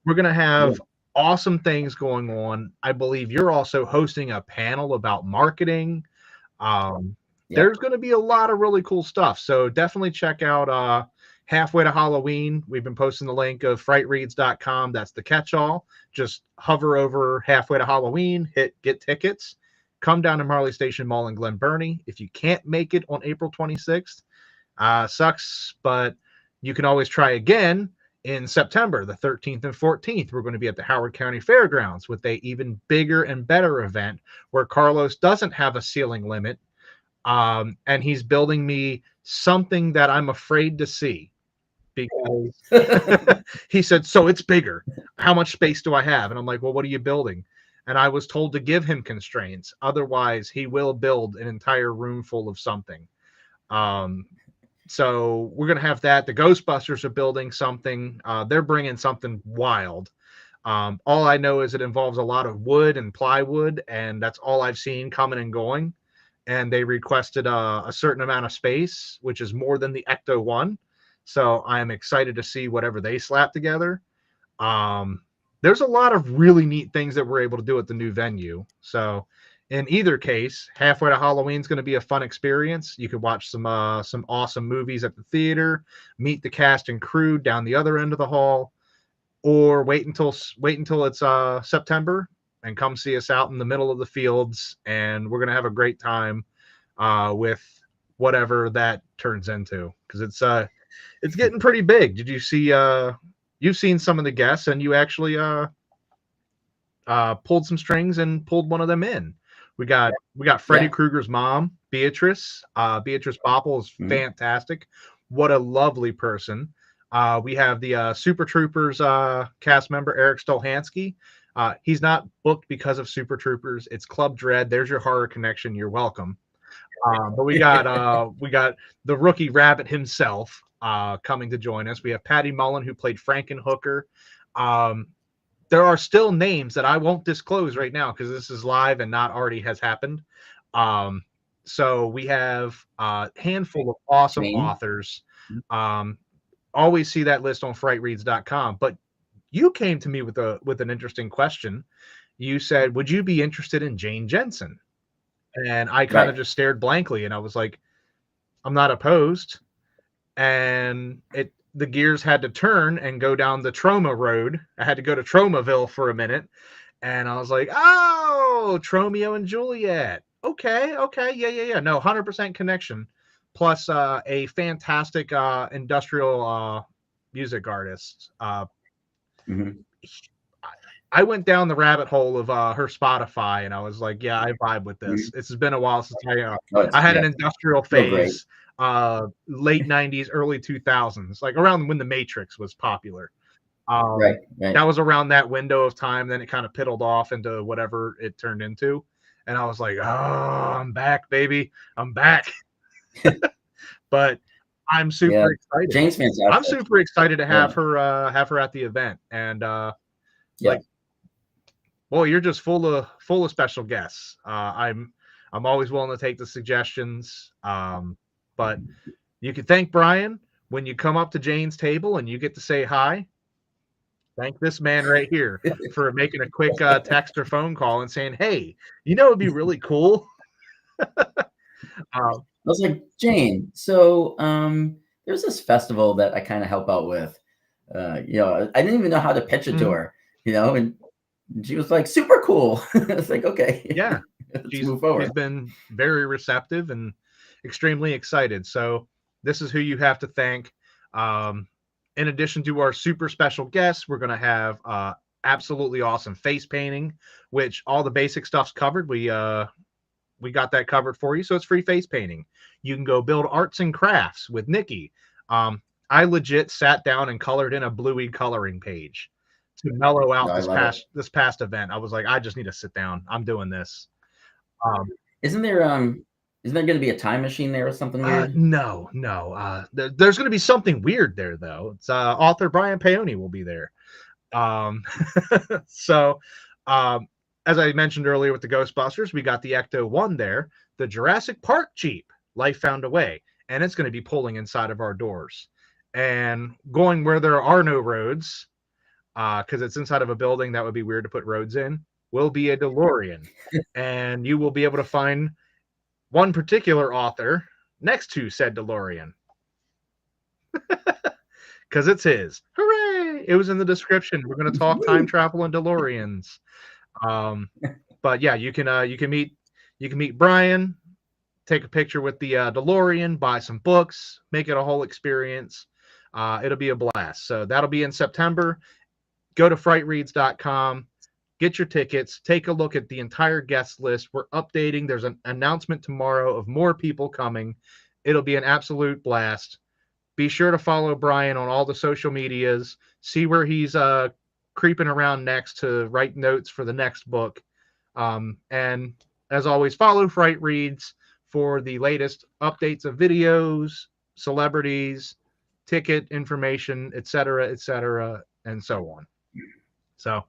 we're gonna have awesome things going on. I believe you're also hosting a panel about marketing. There's going to be a lot of really cool stuff. So definitely check out Halfway to Halloween. We've been posting the link of frightreads.com. That's the catch-all. Just hover over Halfway to Halloween, hit get tickets. Come down to Marley Station Mall in Glen Burnie. If you can't make it on April 26th, sucks, but you can always try again in September, the 13th and 14th. We're going to be at the Howard County Fairgrounds with a even bigger and better event where Carlos doesn't have a ceiling limit. And he's building me something that I'm afraid to see because he said, so it's bigger. How much space do I have? And I'm like, well, what are you building? And I was told to give him constraints. Otherwise, he will build an entire room full of something. So we're going to have that. The Ghostbusters are building something. They're bringing something wild. All I know is it involves a lot of wood and plywood, and that's all I've seen coming and going. And they requested a certain amount of space, which is more than the Ecto one. So I'm excited to see whatever they slap together. There's a lot of really neat things that we're able to do at the new venue. So in either case, Halfway to Halloween is going to be a fun experience. You could watch some awesome movies at the theater, meet the cast and crew down the other end of the hall, or wait until it's September and come see us out in the middle of the fields, and we're going to have a great time with whatever that turns into, because it's getting pretty big. Did you see you've seen some of the guests, and you actually pulled some strings and pulled one of them in. We got Freddy Krueger's mom, Beatrice. Beatrice Bopple is fantastic. What a lovely person. We have the Super Troopers cast member, Eric Stolhansky. He's not booked because of Super Troopers. It's Club Dread. There's your horror connection. You're welcome. But we got the rookie rabbit himself coming to join us. We have Patty Mullen, who played Frankenhooker. There are still names that I won't disclose right now because this is live and not already has happened. So we have a handful of awesome authors. Always see that list on frightreads.com. But you came to me with an interesting question. You said, would you be interested in Jane Jensen? And I kind of just stared blankly, and I was like, I'm not opposed. And the gears had to turn and go down the Troma road. I had to go to Tromaville for a minute, and I was like, oh, Tromeo and Juliet. Okay. Yeah. No, 100% connection. Plus a fantastic industrial music artist. I went down the rabbit hole of her Spotify, and I was like, yeah, I vibe with this. This has been a while since I had an industrial phase, late 90s, early 2000s, like around when The Matrix was popular. That was around that window of time. Then it kind of piddled off into whatever it turned into. And I was like, oh, I'm back, baby. I'm back. But I'm super excited. Jane's fantastic. I'm super excited to have her at the event. And well, you're just full of special guests. I'm always willing to take the suggestions. But you can thank Brian when you come up to Jane's table and you get to say hi. Thank this man right here for making a quick text or phone call and saying, hey, it'd be really cool. I was like, Jane, so there's this festival that I kind of help out with. You know, I didn't even know how to pitch it to Mhm. her, you know, and she was like, super cool. It's like, okay, Yeah, let's she's move forward. been very receptive and extremely excited. So this is who you have to thank. Um, in addition to our super special guests, we're going to have absolutely awesome face painting, which all the basic stuff's covered. We got that covered for you, so it's free face painting. You can go build arts and crafts with Nikki. I legit sat down and colored in a bluey coloring page to mellow No, out I love it. this past event. I was like, I just need to sit down. I'm doing this. Um, Isn't there going to be a time machine there or something weird? no, no. There's going to be something weird there, though. It's author Brian Paone will be there. Um, so, um, as I mentioned earlier with the Ghostbusters, we got the Ecto 1 there, the Jurassic Park Jeep, Life Found a Way, and it's going to be pulling inside of our doors and going where there are no roads, because it's inside of a building that would be weird to put roads in, will be a DeLorean. And you will be able to find one particular author next to said DeLorean because it's his. Hooray! It was in the description. We're going to talk time travel and DeLoreans. Um, but yeah, you can meet Brian, take a picture with the DeLorean, buy some books, make it a whole experience. It'll be a blast. So that'll be in September. Go to frightreads.com, get your tickets, take a look at the entire guest list. We're updating. There's an announcement tomorrow of more people coming. It'll be an absolute blast. Be sure to follow Brian on all the social medias. See where he's creeping around next to write notes for the next book. And as always, follow Fright Reads for the latest updates of videos, celebrities, ticket information, etc., and so on. So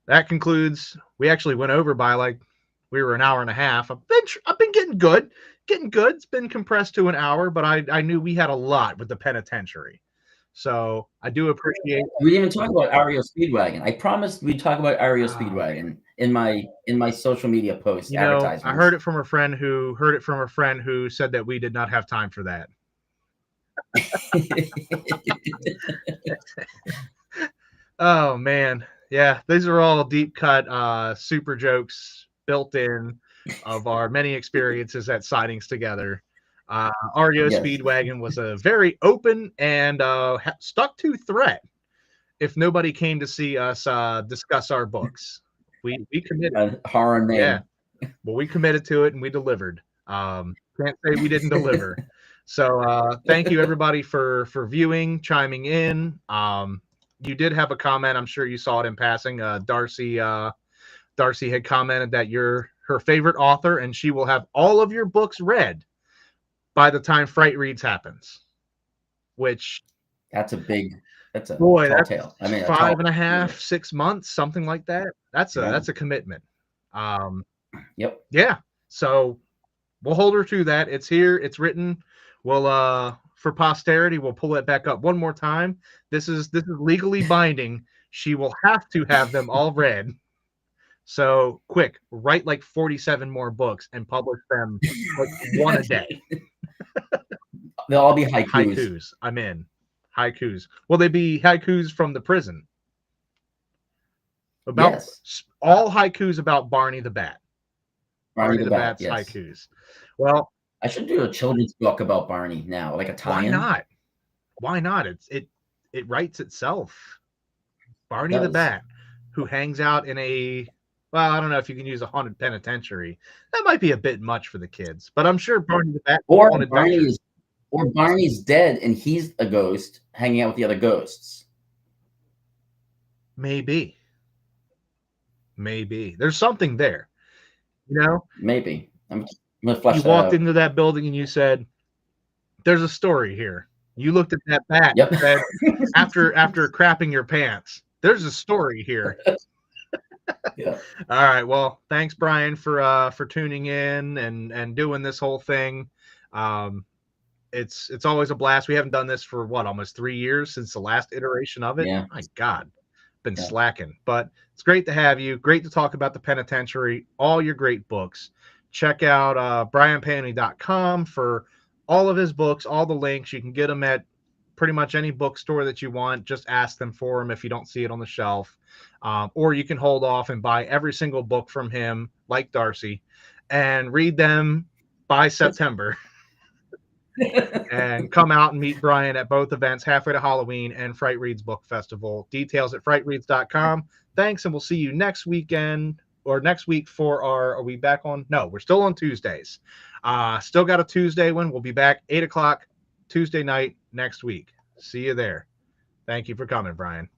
that concludes. We actually went over by like we were an hour and a half. I've been getting good, getting good. It's been compressed to an hour, but I knew we had a lot with the penitentiary, so I do appreciate. We didn't even talk about Ario Speedwagon. I promised we'd talk about Ario Oh, Speedwagon in my social media posts, you know, I heard advertisements. it from a friend who said that we did not have time for that. Oh man, yeah, these are all deep cut super jokes built in of our many experiences at sightings together. REO Yes. Speedwagon was a very open and stuck to threat. If nobody came to see us discuss our books, we committed. A horror Yeah, name. well, we committed to it and we delivered. Can't say we didn't deliver. So thank you everybody for viewing, chiming in. You did have a comment. I'm sure you saw it in passing. Darcy had commented that you're her favorite author, and she will have all of your books read by the time Fright Reads happens. Which, That's a boy, tall that's tale. I mean, a tall. 5.5, 6 months, something like that. Yeah. That's a commitment. Um, Yep. yeah. So we'll hold her to that. It's here. It's written. We'll for posterity, we'll pull it back up one more time. This is legally binding. She will have to have them all read. So quick, write like 47 more books and publish them like one a day. They'll all be haikus. Haikus. I'm in. Haikus. Will they be haikus from the prison? About Yes. all haikus about Barney the Bat. Barney the Bat. Bat's Yes. haikus. Well, I should do a children's book about Barney now, like a tie-in. why not? Why not? It writes itself. Barney the Bat, who hangs out in a, well, I don't know if you can use a haunted penitentiary. That might be a bit much for the kids, but I'm sure Barney the Bat Or on adventures. Barney's dead and he's a ghost hanging out with the other ghosts. Maybe. There's something there. You know? Maybe. I'm gonna flesh You that walked out. into that building and you said, there's a story here. You looked at that bat Yep. and said, after crapping your pants, there's a story here. Yeah. All right. Well, thanks, Brian, for tuning in and doing this whole thing. It's always a blast. We haven't done this for what, almost 3 years since the last iteration of it. Yeah. My God, been slacking. But it's great to have you. Great to talk about the penitentiary. All your great books. Check out brianpaone.com for all of his books. All the links you can get them at pretty much any bookstore that you want. Just ask them for them if you don't see it on the shelf. Or you can hold off and buy every single book from him, like Darcy, and read them by September. And come out and meet Brian at both events, Halfway to Halloween and Fright Reads Book Festival. Details at frightreads.com. Thanks, and we'll see you next weekend or next week for our. Are we back on? No, we're still on Tuesdays. Still got a Tuesday one. We'll be back 8 o'clock Tuesday night next week. See you there. Thank you for coming, Brian.